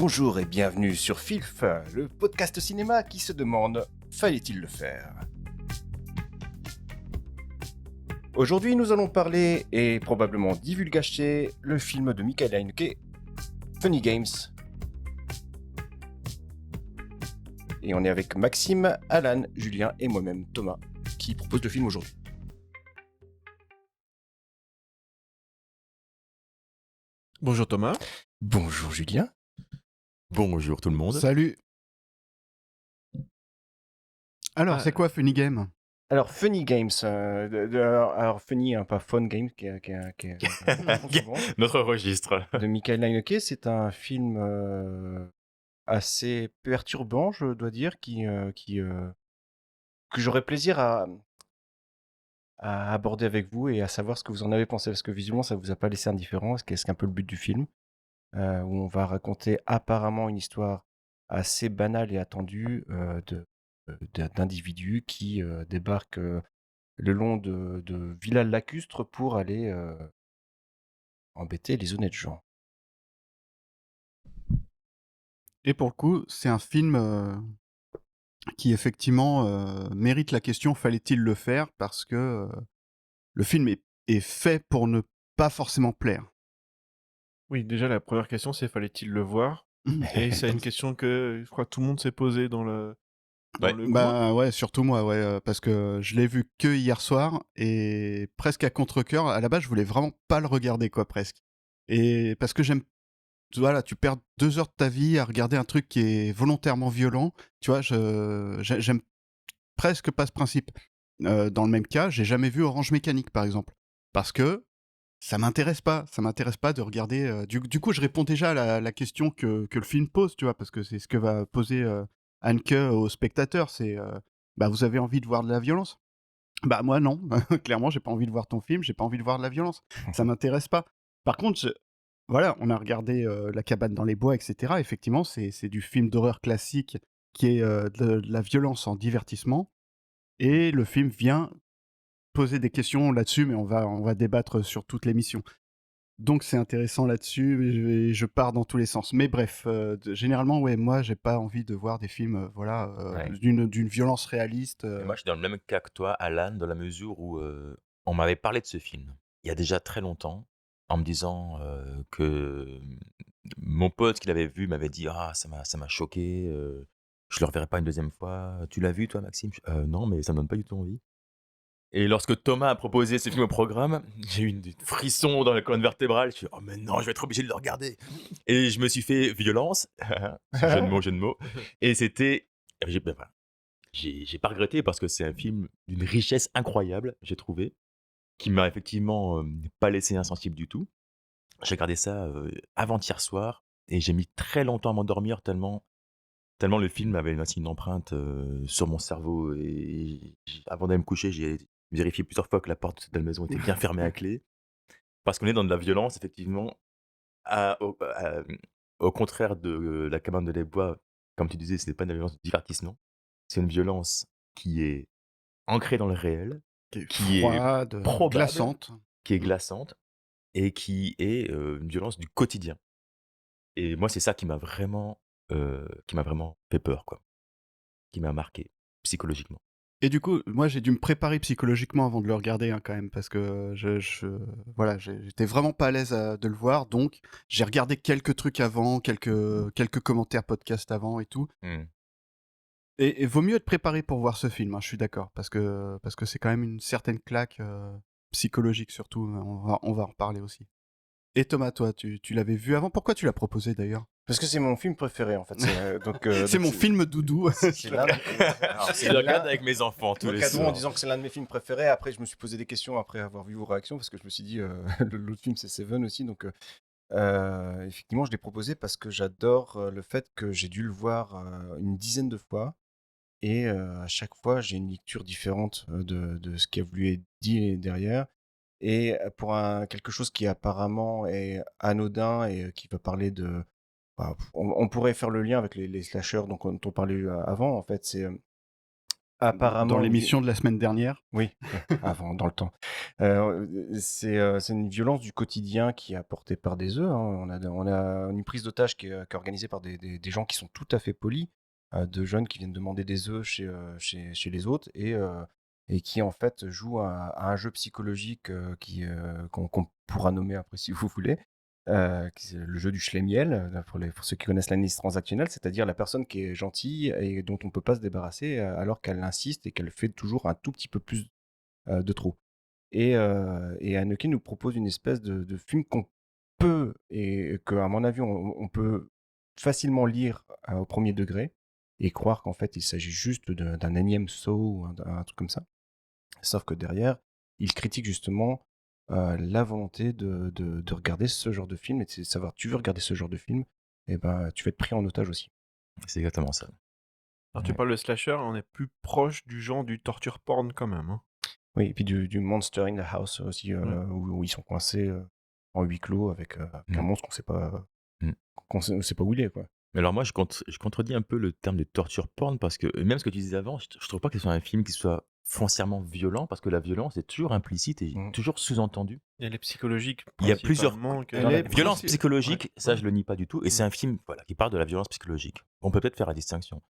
Bonjour et bienvenue sur FILF, le podcast cinéma qui se demande fallait-il le faire. Aujourd'hui, nous allons parler et probablement divulgacher le film de Michael Haneke, Funny Games. Et on est avec Maxime, Alan, Julien et moi-même, Thomas, qui propose le film aujourd'hui. Bonjour Thomas. Bonjour Julien. Bonjour tout le monde. Salut. Alors, c'est quoi Funny Game? Alors, Funny Games, alors Funny, pas Fun Games, qui est souvent, Notre registre. de Michael Haneke, c'est un film assez perturbant, je dois dire, que j'aurais plaisir à aborder avec vous et à savoir ce que vous en avez pensé, parce que visuellement, ça vous a pas laissé indifférent, ce qui est un peu le but du film, où on va raconter apparemment une histoire assez banale et attendue d'individus qui débarquent le long de villas lacustres pour aller embêter les honnêtes gens. Et pour le coup, c'est un film qui effectivement mérite la question fallait-il le faire parce que le film est fait pour ne pas forcément plaire. Oui, déjà la première question c'est fallait-il le voir? Et c'est une question que je crois tout le monde s'est posé dans le groupe. Bah ouais, surtout moi, ouais, parce que je l'ai vu que hier soir et presque à contre-cœur. À la base, je voulais vraiment pas le regarder, quoi, presque. Et parce que voilà, tu perds 2 heures de ta vie à regarder un truc qui est volontairement violent. Tu vois, j'aime presque pas ce principe. Dans le même cas, j'ai jamais vu Orange Mécanique, par exemple, parce que ça m'intéresse pas. Ça m'intéresse pas de regarder. Du coup, je réponds déjà à la question que le film pose, tu vois, parce que c'est ce que va poser Haneke au spectateur. C'est, bah, vous avez envie de voir de la violence? Bah moi non, clairement, j'ai pas envie de voir ton film, j'ai pas envie de voir de la violence. Ça m'intéresse pas. Par contre, voilà, on a regardé La cabane dans les bois, etc. Effectivement, c'est du film d'horreur classique qui est de la violence en divertissement. Et le film vient poser des questions là-dessus, mais on va débattre sur toute l'émission. Donc c'est intéressant là-dessus, et je pars dans tous les sens. Mais bref, généralement, ouais, moi, j'ai pas envie de voir des films, voilà, Ouais. d'une violence réaliste. Et moi, je suis dans le même cas que toi, Alan, dans la mesure où on m'avait parlé de ce film il y a déjà très longtemps, en me disant que mon pote qui l'avait vu m'avait dit ah ça m'a choqué, je le reverrai pas une deuxième fois. Tu l'as vu toi, Maxime? Non, mais ça me donne pas du tout envie. Et lorsque Thomas a proposé ce film au programme, j'ai eu des frissons dans la colonne vertébrale. Je suis oh mais non, je vais être obligé de le regarder. Et je me suis fait violence, jeu de mots. Et c'était, ben voilà. J'ai pas regretté parce que c'est un film d'une richesse incroyable, j'ai trouvé, qui m'a effectivement pas laissé insensible du tout. J'ai regardé ça avant-hier soir et j'ai mis très longtemps à m'endormir tellement le film avait laissé une empreinte sur mon cerveau. Et avant d'aller me coucher, j'ai vérifié plusieurs fois que la porte de la maison était bien fermée à clé. Parce qu'on est dans de la violence, effectivement, au contraire de La cabane de les bois, comme tu disais, ce n'est pas une violence de divertissement. C'est une violence qui est ancrée dans le réel, qui est Froide, probable, glaçante. qui est glaçante et qui est une violence du quotidien. Et moi, c'est ça qui m'a vraiment fait peur, quoi, qui m'a marqué psychologiquement. Et du coup, moi, j'ai dû me préparer psychologiquement avant de le regarder, hein, quand même, parce que voilà, j'étais vraiment pas à l'aise de le voir, donc j'ai regardé quelques trucs avant, quelques commentaires podcast avant et tout. Mmh. Et vaut mieux être préparé pour voir ce film, hein, je suis d'accord, parce que c'est quand même une certaine claque psychologique surtout. On va en reparler aussi. Et Thomas, toi, tu l'avais vu avant? Pourquoi tu l'as proposé d'ailleurs? Parce que c'est mon film préféré, en fait. C'est mon film doudou. C'est l'un de- alors, Je le regarde avec mes enfants tous le les cadeau en soirs. disant que c'est l'un de mes films préférés. Après, je me suis posé des questions après avoir vu vos réactions parce que je me suis dit, l'autre film c'est Seven aussi. Donc, effectivement, je l'ai proposé parce que j'adore le fait que j'ai dû le voir une dizaine de fois. Et à chaque fois, j'ai une lecture différente de ce qui a voulu être dit derrière. Et pour quelque chose qui apparemment est anodin et qui va parler de... on pourrait faire le lien avec les slashers dont on parlait avant. En fait, c'est dans Apparemment, l'émission de la semaine dernière. oui, avant, dans le temps. C'est une violence du quotidien qui est apportée par des œufs, hein. On a une prise d'otage qui est organisée par des gens qui sont tout à fait polis, de jeunes qui viennent demander des œufs chez les autres et qui en fait jouent à un jeu psychologique qu'on pourra nommer après si vous voulez. C'est le jeu du schlemiel, pour ceux qui connaissent l'analyse transactionnelle, c'est-à-dire la personne qui est gentille et dont on ne peut pas se débarrasser alors qu'elle insiste et qu'elle fait toujours un tout petit peu plus de trop. Et Haneke nous propose une espèce de film qu'on peut, et que, à mon avis, on peut facilement lire au premier degré et croire qu'en fait il s'agit juste d'un énième saut ou un truc comme ça. Sauf que derrière, il critique justement la volonté de regarder ce genre de film et de savoir, tu veux regarder ce genre de film, et ben tu vas être pris en otage aussi. C'est exactement ça. Alors, tu Ouais. parles de slasher, on est plus proche du genre du torture porn quand même, hein. Oui, et puis du Monster in the House aussi, où ils sont coincés en huis clos avec un Mm. monstre qu'on Mm. ne sait pas où il est, quoi. Mais alors moi, je contredis un peu le terme de torture porn parce que même ce que tu disais avant, je trouve pas que ce soit un film qui soit foncièrement violent parce que la violence est toujours implicite et Mm. toujours sous-entendue. Elle est psychologique Il y a plusieurs principalement que... Elle Dans la est violence princi- psychologique, Ouais. ça je le nie pas du tout, et c'est un film voilà, qui parle de la violence psychologique. On peut peut-être faire la distinction.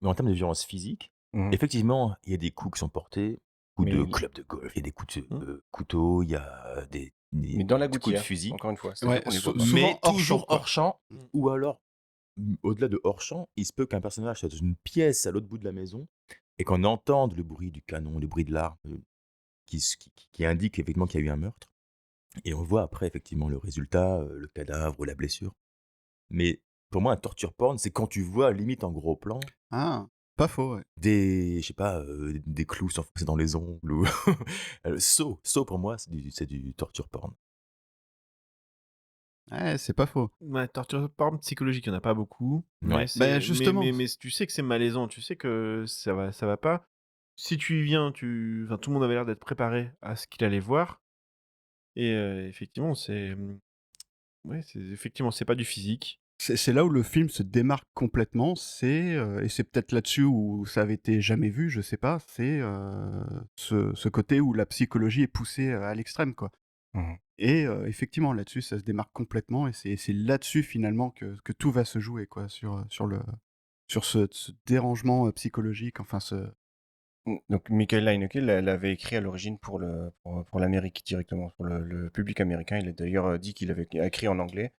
Mais en termes de violence physique, Mhm. effectivement, il y a des coups qui sont portés, coups Mais de il- club de golf, il y a des coups de Mm. couteau, il y a des Mais dans la coups de gouttière, fusil. encore une fois, Ouais, c'est-à-dire qu'on les voit pas. souvent Mais hors toujours champ, quoi. hors champ, Mm. ou alors, au-delà de hors champ, il se peut qu'un personnage soit dans une pièce à l'autre bout de la maison et qu'on entende le bruit du canon, le bruit de l'arme qui indique effectivement qu'il y a eu un meurtre. Et on voit après effectivement le résultat, le cadavre ou la blessure. Mais pour moi, un torture porn, c'est quand tu vois limite en gros plan Ah, pas faux, ouais. je sais pas, des clous s'enfoncer dans les ongles ou Saw pour moi, c'est du torture porn. Ouais, c'est pas faux. Ouais, torture porn psychologique, il n'y en a pas beaucoup. Mais, Ouais. Bah, justement. mais tu sais que c'est malaisant, tu sais que ça va pas. Si tu y viens, enfin, tout le monde avait l'air d'être préparé à ce qu'il allait voir. Et effectivement, effectivement, c'est pas du physique. C'est là où le film se démarque complètement, et c'est peut-être là-dessus où ça avait été jamais vu, je sais pas, c'est ce côté où la psychologie est poussée à l'extrême, quoi. Mhm. Et effectivement, là-dessus, ça se démarque complètement, et c'est là-dessus, finalement, que tout va se jouer, quoi, sur ce dérangement psychologique, enfin, Donc Michael Haneke l'avait écrit à l'origine pour l'Amérique directement, pour le public américain. Il a d'ailleurs dit qu'il avait écrit en anglais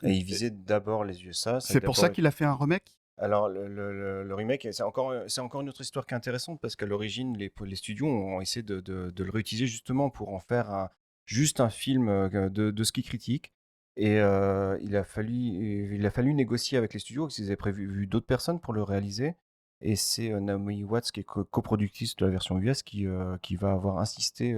et il visait d'abord les USA. C'est pour ça qu'il a fait un remake. Alors, le remake, c'est encore une autre histoire qui est intéressante parce qu'à l'origine, les studios ont essayé de le réutiliser justement pour en faire juste un film de ce qu'ils critiquent. Et il a fallu négocier avec les studios parce qu'ils avaient prévu d'autres personnes pour le réaliser. Et c'est Naomi Watts, qui est coproductrice de la version US, qui va avoir insisté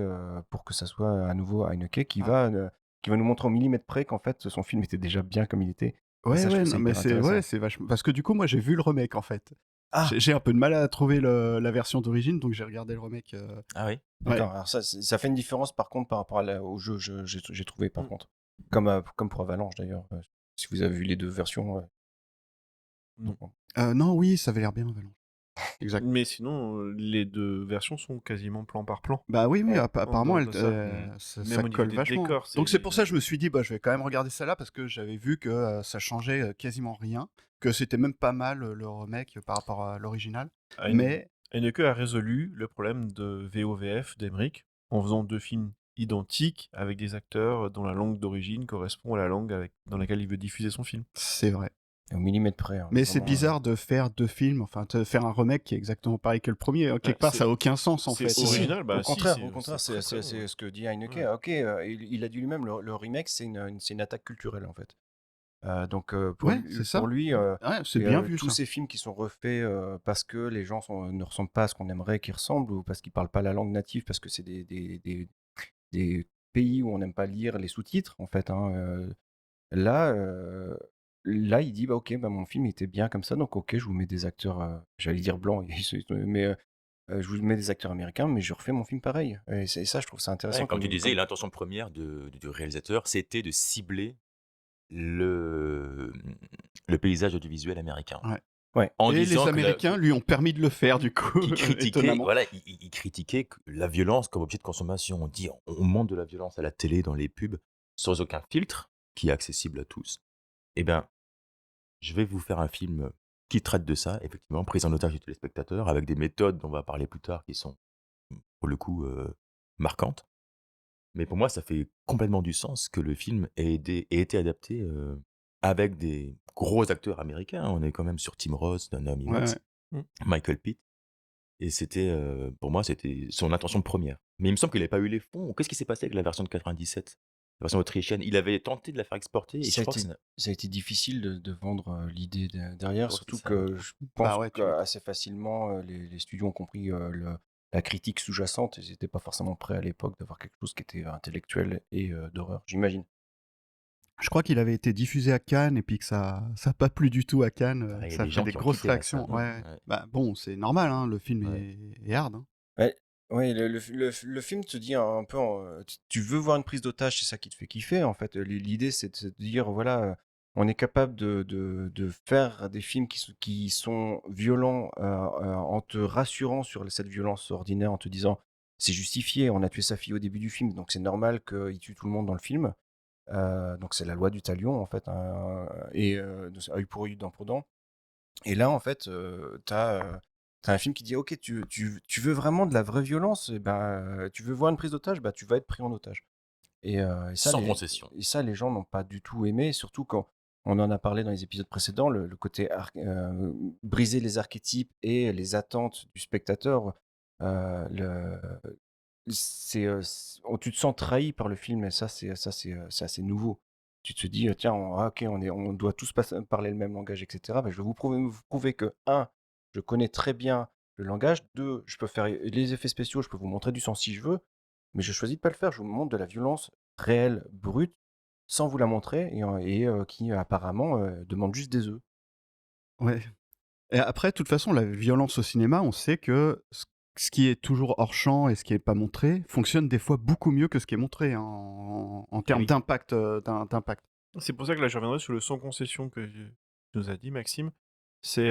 pour que ça soit à nouveau Haneke, qui va nous montrer au millimètre près qu'en fait, son film était déjà bien comme il était. Et Ouais, ça, je ouais, trouve ça non, mais hyper c'est intéressant. c'est vachement. Parce que du coup, moi, j'ai vu le remake, en fait. Ah, J'ai un peu de mal à trouver la version d'origine, donc j'ai regardé le remake. Ah oui? d'accord. Alors ça fait une différence par contre par rapport au jeu, j'ai trouvé par contre. Comme pour Avalanche d'ailleurs. Si vous avez vu les deux versions. Non. Non, oui, ça avait l'air bien, Avalanche. Exact. Mais sinon, les deux versions sont quasiment plan par plan. Bah oui, Ouais, apparemment, dans ça. ça Même au niveau colle des vachement. décors, Donc c'est pour ça que je me suis dit, bah, je vais quand même regarder ça là, parce que j'avais vu que ça changeait quasiment rien, que c'était même pas mal le remake par rapport à l'original. Mais Haneke a résolu le problème de VOVF d'Emmerich en faisant deux films identiques avec des acteurs dont la langue d'origine correspond à la langue dans laquelle il veut diffuser son film. c'est vrai. au millimètre près. Mais c'est vraiment, bizarre de faire deux films, enfin de faire un remake qui est exactement pareil que le premier. Quelque part, c'est- ça n'a aucun sens en c'est fait. Si, si. original, bah au si, contraire, c'est très, très c'est bon. ce que dit Heineke. Ouais. Ok, il a dit lui-même, le remake, c'est une attaque culturelle en fait. Donc Ouais, c'est ça. pour lui, Ouais, c'est bien vu tous ça. ces films qui sont refaits parce que les gens ne ressemblent pas à ce qu'on aimerait qu'ils ressemblent ou parce qu'ils parlent pas la langue native, parce que c'est des pays où on n'aime pas lire les sous-titres en fait. Là, là, il dit bah ok, bah mon film était bien comme ça, donc ok, je vous mets des acteurs, j'allais dire blancs, mais je vous mets des acteurs américains, mais je refais mon film pareil. Et ça, je trouve ça intéressant. Ouais, comme tu disais, l'intention première du réalisateur, c'était de cibler le paysage audiovisuel américain. Ouais. Ouais. en Et les disant Américains lui ont permis de le faire, du coup, qu'il critiquait, étonnamment. voilà, il critiquait la violence comme objet de consommation. On dit, on montre de la violence à la télé, dans les pubs, sans aucun filtre, qui est accessible à tous. Eh bien, je vais vous faire un film qui traite de ça, effectivement, prise en otage du téléspectateur, avec des méthodes dont on va parler plus tard qui sont, pour le coup, marquantes. Mais pour moi, ça fait complètement du sens que le film ait été adapté avec des gros acteurs américains. On est quand même sur Tim Roth, Naomi Ouais, Watts, ouais. Mm. Michael Pitt. Et c'était, pour moi, c'était son intention première. Mais il me semble qu'il n'avait pas eu les fonds. Qu'est-ce qui s'est passé avec la version de 97, la version autrichienne? Il avait tenté de la faire exporter et je Ça a crois que été, ça a été difficile de vendre l'idée je derrière, crois que c'est surtout ça, ouais. que je pense Bah ouais, tu m'étonnes. qu'assez facilement, les studios ont compris la critique sous-jacente et ils n'étaient pas forcément prêts à l'époque d'avoir quelque chose qui était intellectuel et d'horreur, j'imagine. Je crois qu'il avait été diffusé à Cannes et puis que ça a pas plu du tout à Cannes. Pareil, il y a Ça a des fait gens des qui ont grosses quitté la réactions. salle. Ouais. Ouais, Bah bon, c'est normal, hein, le film ouais. est hard. Hein. Ouais, ouais, le film te dit un peu, tu veux voir une prise d'otage, c'est ça qui te fait kiffer en fait. L'idée c'est de se dire, voilà, on est capable de faire des films qui sont violents en te rassurant sur cette violence ordinaire, en te disant, c'est justifié, on a tué sa fille au début du film, donc c'est normal qu'il tue tout le monde dans le film. Donc c'est la loi du talion en fait, hein, et œil pour œil, dent pour dent. Et là, en fait, t'as un film qui dit, ok, tu veux vraiment de la vraie violence, et ben, tu veux voir une prise d'otage, bah, tu vas être pris en otage. Et ça, Sans concession. les gens n'ont pas du tout aimé, surtout quand on en a parlé dans les épisodes précédents, le côté briser les archétypes et les attentes du spectateur. Le, tu te sens trahi par le film, et c'est assez nouveau. Tu te dis, tiens, ok, on doit tous parler le même langage, etc. Ben, je vais vous prouver que, un, je connais très bien le langage, deux, je peux faire les effets spéciaux, je peux vous montrer du sang si je veux, mais je choisis de pas le faire. Je vous montre de la violence réelle, brute, sans vous la montrer, et qui apparemment demande juste des œufs. Ouais. Et après, de toute façon, la violence au cinéma, on sait que ce qui est toujours hors champ et ce qui est pas montré fonctionne des fois beaucoup mieux que ce qui est montré, hein, en Eh termes oui. d'impact. D'impact. C'est pour ça que là, je reviendrai sur le sans concession que tu nous as dit, Maxime. C'est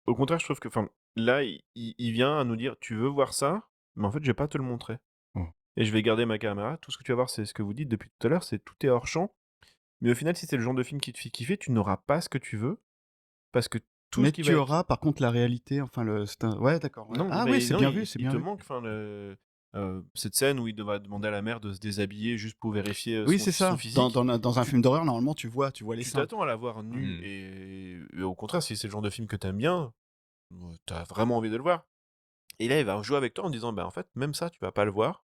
au contraire, je trouve que, enfin, là, il vient à nous dire, tu veux voir ça, mais en fait, je vais pas te le montrer. Mm. Et je vais garder ma caméra. Tout ce que tu vas voir, c'est ce que vous dites depuis tout à l'heure, c'est tout est hors champ. Mais au final, si c'est le genre de film qui te fait kiffer, tu n'auras pas ce que tu veux, parce que tout ce Mais qui tu va être... auras par contre la réalité, enfin ouais, d'accord. Ouais. Non, Ah mais oui, c'est non, bien vu, c'est il bien te vu. manque, enfin, cette scène où il va demander à la mère de se déshabiller juste pour vérifier Oui, son, c'est son ça. physique. Dans un Tu, film d'horreur, normalement, tu vois les tu seins. t'attends à la voir nue, Mhm. et au contraire, si c'est le genre de film que t'aimes bien, t'as vraiment envie de le voir. Et là, il va jouer avec toi en disant, bah en fait, même ça, tu vas pas le voir,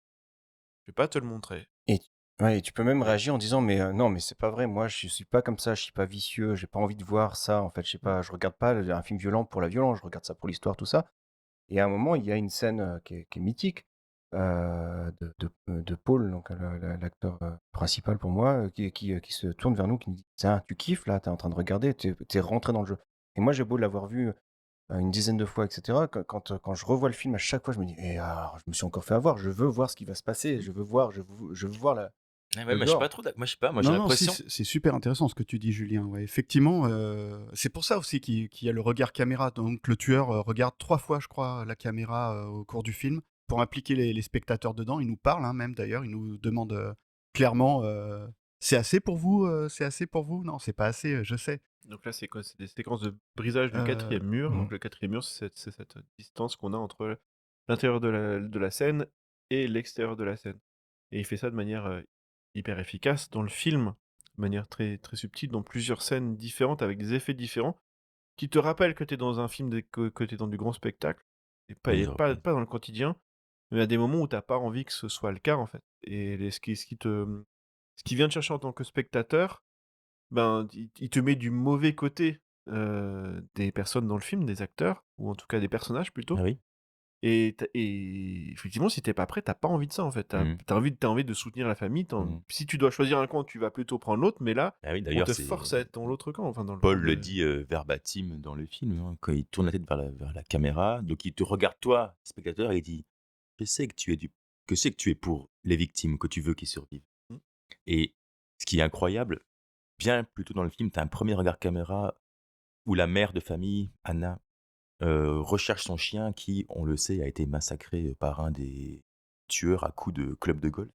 je vais pas te le montrer. Et, ouais, et tu peux même Et- réagir en disant, mais non, mais c'est pas vrai, moi je suis pas comme ça, je suis pas vicieux, j'ai pas envie de voir ça, en fait, je sais pas, je regarde pas un film violent pour la violence, je regarde ça pour l'histoire, tout ça. Et à un moment, il y a une scène qui est mythique de Paul, donc l'acteur principal pour moi, qui se tourne vers nous, qui nous dit, tiens, tu kiffes là, t'es en train de regarder, t'es rentré dans le jeu. Et moi, j'ai beau l'avoir vu une dizaine de fois, etc. Quand je revois le film, à chaque fois, je me dis, alors, je me suis encore fait avoir, je veux voir ce qui va se passer, je veux voir Ah ouais, le moi, je suis pas gore. trop moi, je sais pas, moi, j'ai Non, non, si, l'impression. c'est super intéressant ce que tu dis, Julien. Ouais, effectivement, c'est pour ça aussi qu'il y a le regard caméra. Donc le tueur regarde 3 fois, je crois, la caméra au cours du film pour impliquer les spectateurs dedans. Il nous parle, hein, même d'ailleurs, il nous demande clairement, c'est assez pour vous, c'est assez pour vous. Non, c'est pas assez, je sais. Donc là, c'est quoi? C'est des séquences de brisage du Euh, quatrième mur. Mhm. Donc le quatrième mur, c'est cette distance qu'on a entre l'intérieur de la scène et l'extérieur de la scène. Et il fait ça de manière hyper efficace dans le film, de manière très, très subtile, dans plusieurs scènes différentes, avec des effets différents, qui te rappellent que tu es dans un film, que tu es dans du grand spectacle, Oui, pas dans le quotidien, mais à des moments où t'as pas envie que ce soit le cas, en fait. Et ce qui vient te chercher en tant que spectateur, ben, il te met du mauvais côté des personnes dans le film, des acteurs, ou en tout cas des personnages ah plutôt. oui. Et effectivement, si t'es pas prêt, t'as pas envie de ça en fait. Mhm. T'as envie de soutenir la famille. Mhm. Si tu dois choisir un camp, tu vas plutôt prendre l'autre, mais là, Ah oui, on d'ailleurs, te force à être dans l'autre camp. Enfin, dans Paul le le... dit verbatim dans le film, hein, quand il tourne la tête vers la caméra, donc il te regarde toi, spectateur, et il dit, je sais que tu es pour les victimes, que tu veux qu'ils survivent. Mm. Et ce qui est incroyable, bien plus tôt dans le film, tu as un premier regard caméra où la mère de famille, Anna, recherche son chien qui, on le sait, a été massacré par un des tueurs à coups de club de golf.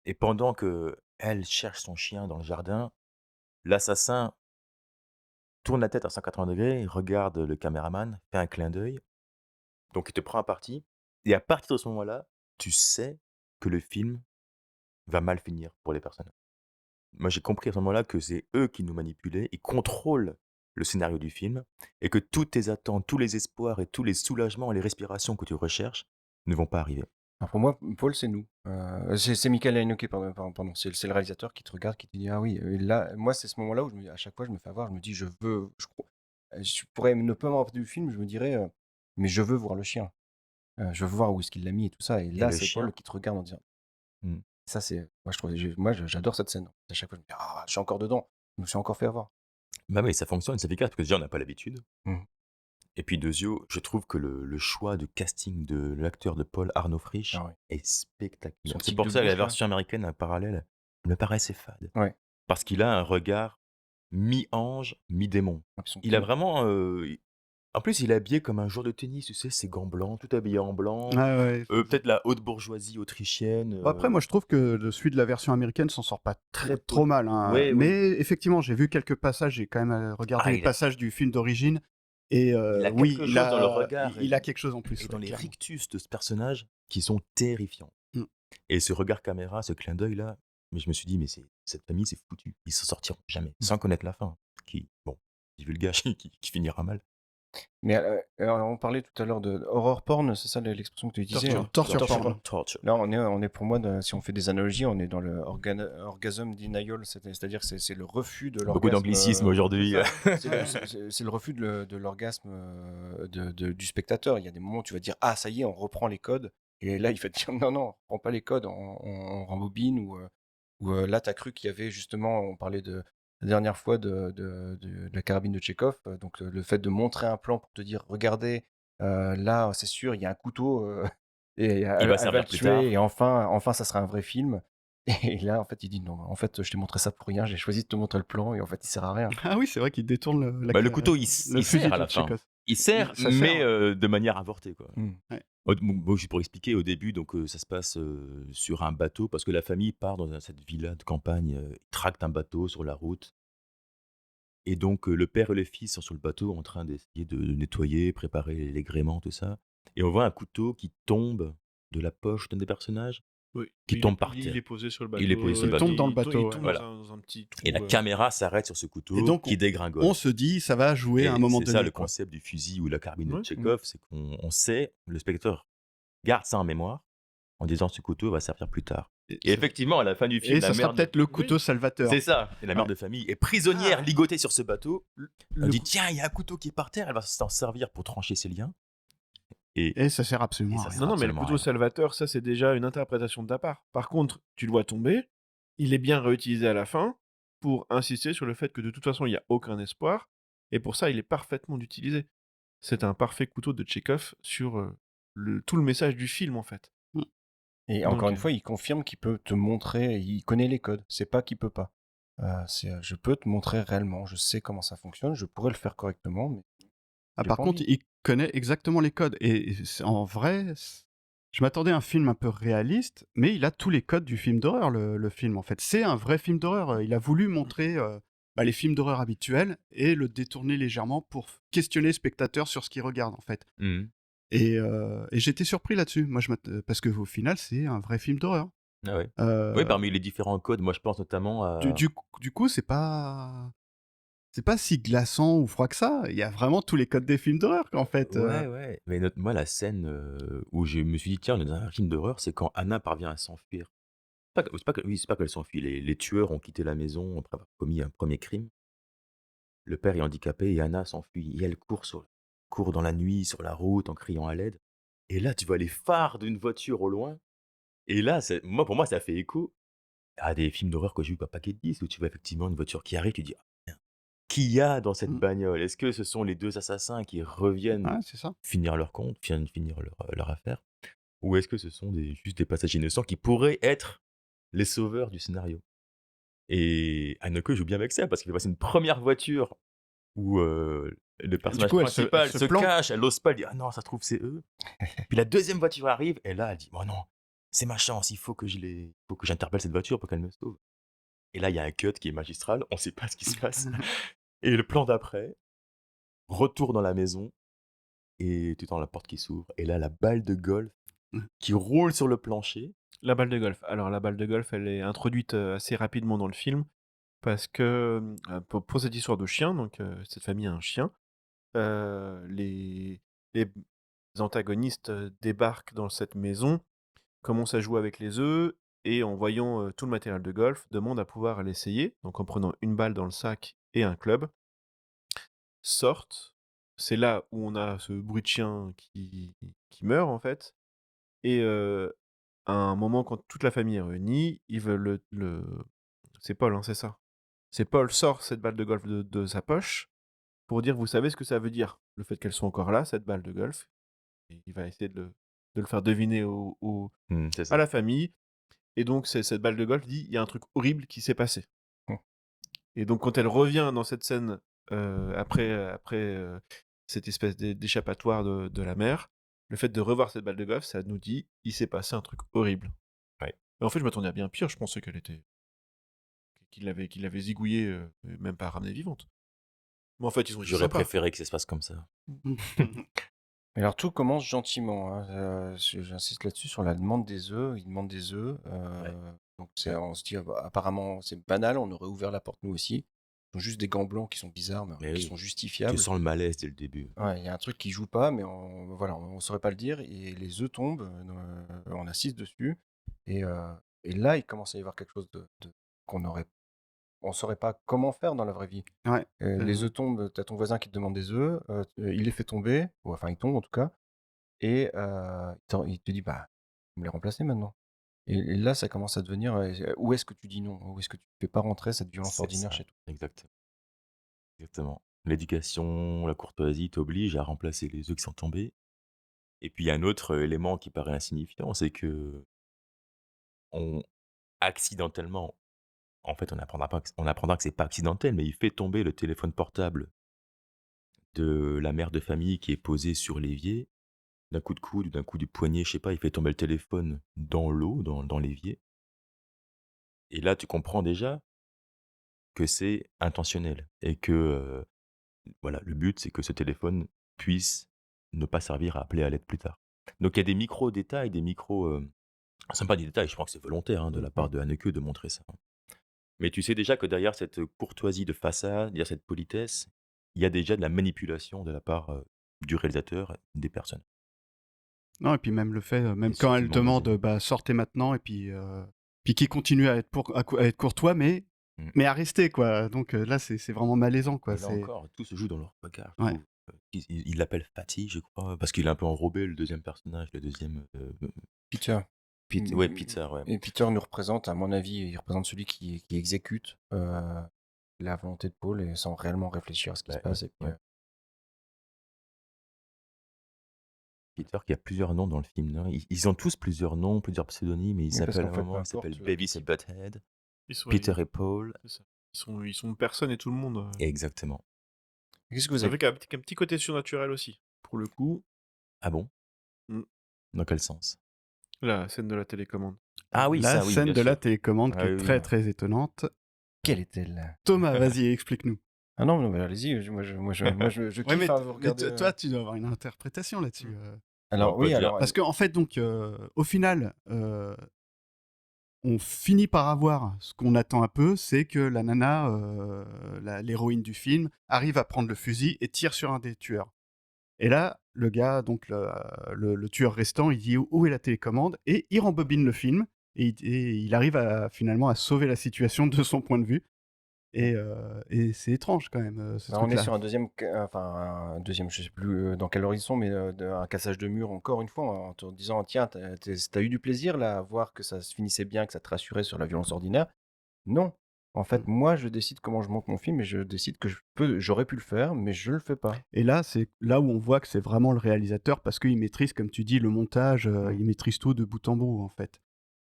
Et pendant que elle cherche son chien dans le jardin, l'assassin tourne la tête à 180 degrés, regarde le caméraman, fait un clin d'œil, donc il te prend à partie. Et à partir de ce moment-là, tu sais que le film va mal finir pour les personnages. Moi, j'ai compris à ce moment-là que c'est eux qui nous manipulaient, ils contrôlent le scénario du film, et que toutes tes attentes, tous les espoirs et tous les soulagements et les respirations que tu recherches ne vont pas arriver. Alors pour moi, Paul, c'est nous. C'est Michael Haneke, pardon. C'est le réalisateur qui te regarde, qui te dit: «Ah oui», et là, moi, c'est ce moment-là où à chaque fois, je me fais avoir, je me dis: «Je veux», je pourrais ne pas me rappeler du film, je me dirais, «Mais je veux voir le chien. Je veux voir où est-ce qu'il l'a mis et tout ça», et Et là, le c'est Paul chien, qui te regarde en disant mmh, ça, c'est moi, je trouve j'adore cette scène. À chaque fois, je me dis: «Ah, je suis encore dedans, je me suis encore fait avoir». bah oui, ça fonctionne, c'est efficace, parce que déjà, on n'a pas l'habitude. Mmh. Et puis Dezio, je trouve que le choix de casting de l'acteur de Paul Arnaud Frisch Ah ouais. est Son spectaculaire. C'est tic pour de ça que la bouche là. version américaine, en parallèle, me paraissait fade. Ouais. Parce qu'il a un regard mi-ange, mi-démon. Et puis son Il a ton. vraiment, en plus, il est habillé comme un joueur de tennis, tu sais, ses gants blancs, tout habillé en blanc. Ouais, ouais. Peut-être la haute bourgeoisie autrichienne. Bon, après, moi, je trouve que celui de la version américaine s'en sort pas Très trop poli. mal, hein. Oui, Mais oui. effectivement, j'ai vu quelques passages, j'ai quand même regardé Ah, les passages du film d'origine. Et il a oui, quelque chose dans le regard il a quelque chose en plus, et ouais, dans les clairement. rictus de ce personnage qui sont terrifiants. Mm. Et ce regard caméra, ce clin d'œil-là, mais je me suis dit, mais cette famille, c'est foutu. Ils s'en sortiront jamais, sans connaître la fin. Qui, bon, divulgage, qui finira mal. Mais alors on parlait tout à l'heure de horror porn, c'est ça l'expression que tu utilisais, hein? Torture Torture porn. porn. Torture. Là, on est pour moi, si on fait des analogies, on est dans le orgasm denial, c'est-à-dire que c'est le refus de Beaucoup l'orgasme. d'anglicisme aujourd'hui. C'est le refus de l'orgasme du spectateur. Il y a des moments où tu vas dire: ah, ça y est, on reprend les codes. Et là, il va te dire: non, non, on reprend pas les codes, on rembobine. Ou là, tu as cru qu'il y avait justement, on parlait la dernière fois de la carabine de Tchekhov. Donc, le fait de montrer un plan pour te dire: regardez, là, c'est sûr, il y a un couteau. Et Il elle va va servir le plus tard. tuer, et enfin, ça sera un vrai film. Et là, en fait, il dit: non, en fait, je t'ai montré ça pour rien, j'ai choisi de te montrer le plan, et en fait, il sert à rien. Ah oui, c'est vrai qu'il détourne Bah, le couteau, il le fusil sert à de la fin. Tchekhov. Il sert, Ça mais sert. de manière avortée, quoi. Mm. Ouais. Bon, juste pour expliquer, au début, donc ça se passe sur un bateau, parce que la famille part dans cette villa de campagne, ils tractent un bateau sur la route. Et donc, le père et le fils sont sur le bateau en train d'essayer de nettoyer, préparer les gréements, tout ça. Et on voit un couteau qui tombe de la poche d'un des personnages, Oui, qui tombe par il est terre. posé sur le Il est posé sur bateau. le Il tombe bateau. dans le bateau, Il ouais. tombe Voilà. dans un petit trou. Et la caméra s'arrête sur ce Et couteau donc, qui dégringole. on se dit, ça va jouer à un Et moment c'est donné, ça le quoi. concept du fusil ou la carabine de Ouais. Tchekhov, c'est qu'on sait, le spectateur garde ça en mémoire, en disant ce couteau va servir plus tard. Et effectivement, à la fin du film, Et la ça sera mère de... peut-être le Oui. couteau salvateur. C'est ça. Et la mère Ouais. de famille est prisonnière, ligotée sur ce bateau. Elle Le dit cou- tiens, il y a un couteau qui est par terre, elle va s'en servir pour trancher ses liens. Et ça sert Et absolument ça à rien. sert Non, mais le absolument couteau rien. salvateur, ça c'est déjà une interprétation de ta part. Par contre, tu le vois tomber, il est bien réutilisé à la fin pour insister sur le fait que de toute façon, il n'y a aucun espoir, et pour ça, il est parfaitement utilisé. C'est un parfait couteau de Tchekhov sur tout le message du film, en fait. Et Donc, encore une fois, il confirme qu'il peut te montrer, il connaît les codes, c'est pas qu'il peut pas. Je peux te montrer réellement, je sais comment ça fonctionne, je pourrais le faire correctement, mais Ah, j'ai par pas contre, envie. il connaît exactement les codes. Et en vrai, je m'attendais à un film un peu réaliste, mais il a tous les codes du film d'horreur, le film, en fait. C'est un vrai film d'horreur. Il a voulu montrer les films d'horreur habituels et le détourner légèrement pour questionner le spectateur sur ce qu'il regarde, en fait. Mhm. Et j'étais surpris là-dessus, moi, parce qu'au final, c'est un vrai film d'horreur. Ah ouais. Euh, Oui, parmi les différents codes, moi je pense notamment à... du coup, c'est pas si glaçant ou froid que ça. Il y a vraiment tous les codes des films d'horreur, en fait. Ouais, ouais. Mais moi, la scène où je me suis dit, tiens, on est dans un film d'horreur, c'est quand Anna parvient à s'enfuir. Oui, c'est pas qu'elle s'enfuit. Les tueurs ont quitté la maison après avoir commis un premier crime. Le père est handicapé et Anna s'enfuit. Et elle court dans la nuit sur la route en criant à l'aide. Et là, tu vois les phares d'une voiture au loin. Et là, pour moi, ça fait écho à des films d'horreur que j'ai eu par paquet de 10, où tu vois effectivement une voiture qui arrive, tu dis, ah, merde, qui y a dans cette Mm. bagnole? Est-ce que ce sont les deux assassins qui reviennent Ouais, c'est ça. finir leur compte, finir leur affaire? Ou est-ce que ce sont juste des passagers innocents qui pourraient être les sauveurs du scénario? Et Haneke joue bien avec ça, parce qu'il fait passer une première voiture où le Du personnage coup, elle principal se se planque. cache, elle ose pas, elle dit: «Ah non, ça se trouve, c'est eux». Puis la deuxième voiture arrive et là, elle dit: «Oh non, c'est ma chance, il faut que j'interpelle cette voiture pour qu'elle me sauve». Et là, il y a un cut qui est magistral, on sait pas ce qui se passe. Et le plan d'après, retour dans la maison et tu entends la porte qui s'ouvre et là, la balle de golf qui roule sur le plancher. La balle de golf. Alors la balle de golf, elle est introduite, assez rapidement dans le film parce que, pour cette histoire de chien, donc cette famille a un chien, les antagonistes, débarquent dans cette maison, commencent à jouer avec les œufs et en voyant, tout le matériel de golf, demandent à pouvoir l'essayer. Donc en prenant une balle dans le sac et un club, sortent. C'est là où on a ce bruit de chien qui meurt, en fait et à un moment, quand toute la famille est réunie, ils veulent c'est Paul, hein, c'est ça? C'est Paul sort cette balle de golf de sa poche pour dire: «Vous savez ce que ça veut dire, le fait qu'elle soit encore là, cette balle de golf?» Et il va essayer de le faire deviner C'est à ça. la famille et donc cette balle de golf dit: «Il y a un truc horrible qui s'est passé» Mmh. et donc quand elle revient dans cette scène, après, cette espèce d'échappatoire de la mère, le fait de revoir cette balle de golf, ça nous dit: «Il s'est passé un truc horrible». Ouais. Et en fait, je m'attendais à bien pire, je pensais qu'il l'avait zigouillée, même pas ramenée vivante. Mais en fait, ils ont été J'aurais sympas. préféré que ça se passe comme ça. Mais alors tout commence gentiment, hein, j'insiste là-dessus sur la demande des œufs. Ils demandent des œufs, Ouais. donc on se dit: «Ah bah, apparemment c'est banal, on aurait ouvert la porte nous aussi». Ils ont juste des gants blancs qui sont bizarres, mais Mais qui oui, sont tu justifiables. sens le malaise dès le début. Ouais, il y a un truc qui joue pas, mais voilà, on saurait pas le dire et les œufs tombent, on assiste dessus et heu et là, il commence à y avoir quelque chose qu'on aurait on saurait pas comment faire dans la vraie vie. Ouais. Les œufs tombent, tu as ton voisin qui te demande des œufs, il les fait tomber, ou enfin ils tombent en tout cas et il te dit: «Bah, faut me les remplacer maintenant» et là, ça commence à devenir, où est-ce que tu dis non? Où est-ce que tu fais pas rentrer cette violence C'est ordinaire ça, chez toi? exactement. L'éducation, la courtoisie t'oblige à remplacer les œufs qui sont tombés. Et puis il y a un autre élément qui paraît insignifiant, c'est que on accidentellement, en fait, on apprendra que c'est pas accidentel, mais il fait tomber le téléphone portable de la mère de famille qui est posée sur l'évier. D'un coup de coude ou d'un coup du poignet, je sais pas, il fait tomber le téléphone dans l'eau, dans l'évier. Et là, tu comprends déjà que c'est intentionnel et que, voilà, le but, c'est que ce téléphone puisse ne pas servir à appeler à l'aide plus tard. Donc il y a des micro détails, c'est pas des détails, je pense que c'est volontaire, hein, de la Mmh. part de Haneke de montrer ça. Mais tu sais déjà que derrière cette courtoisie de façade, derrière cette politesse, il y a déjà de la manipulation de la part, du réalisateur, des personnes. Non, et puis même le fait, même Et quand elle subtilement demande, dosé. bah, sortez maintenant, et puis qu'il continue à être à être courtois, Mmh. mais à rester, quoi. Donc là, c'est vraiment malaisant, quoi. Et là encore, tout se joue dans leur regard, je Ouais. trouve. Il l'appelle Fatih, je crois, parce qu'il est un peu enrobé, le deuxième personnage, Peter. Ouais, Peter, ouais. Et Peter nous représente, à mon avis, il représente celui qui exécute, la volonté de Paul et sans réellement réfléchir à ce qui se Ouais, passe et puis, ouais. Peter qui a plusieurs noms dans le film, non? Ils ont tous plusieurs noms, plusieurs pseudonymes, et ils oui, parce s'appellent qu'en fait, peu vraiment, ils s'appellent importe, Beavis et qui Butthead, Ils sont Peter et Paul. c'est ça. Ils sont personne et tout le monde, Exactement. qu'est-ce que vous avez avec un petit côté surnaturel aussi. Pour le coup, Ah bon? mmh, Dans quel sens? la scène de la télécommande. Ah oui, La ça, oui, scène bien de la sûr. télécommande qui Ah est oui, très, oui. très étonnante. quelle est-elle? Thomas, vas-y, explique-nous. Ah non, non, mais allez-y, je Ouais, kiffe à vous mais regarder, toi, tu dois avoir une interprétation là-dessus. Bah, on alors peut oui, dire alors, Parce qu'en fait, donc, au final, on finit par avoir ce qu'on attend un peu, c'est que la nana, l'héroïne du film, arrive à prendre le fusil et tire sur un des tueurs. Et là, le gars, donc le tueur restant, il dit où est la télécommande, et il rembobine le film et il arrive finalement à sauver la situation de son point de vue. Et c'est étrange quand même, ce bah, on est truc-là. sur un deuxième, je sais plus, dans quel horizon, mais, un cassage de mur encore une fois, en te disant: «Tiens, tu as eu du plaisir là, à voir que ça se finissait bien, que ça te rassurait sur la violence ordinaire». Non! En Mm. fait, moi, je décide comment je monte mon film et je décide que j'aurais pu le faire, mais je le fais pas. Et là, c'est là où on voit que c'est vraiment le réalisateur, parce qu'il maîtrise, comme tu dis, le montage, Mmh. il maîtrise tout de bout en bout, en fait.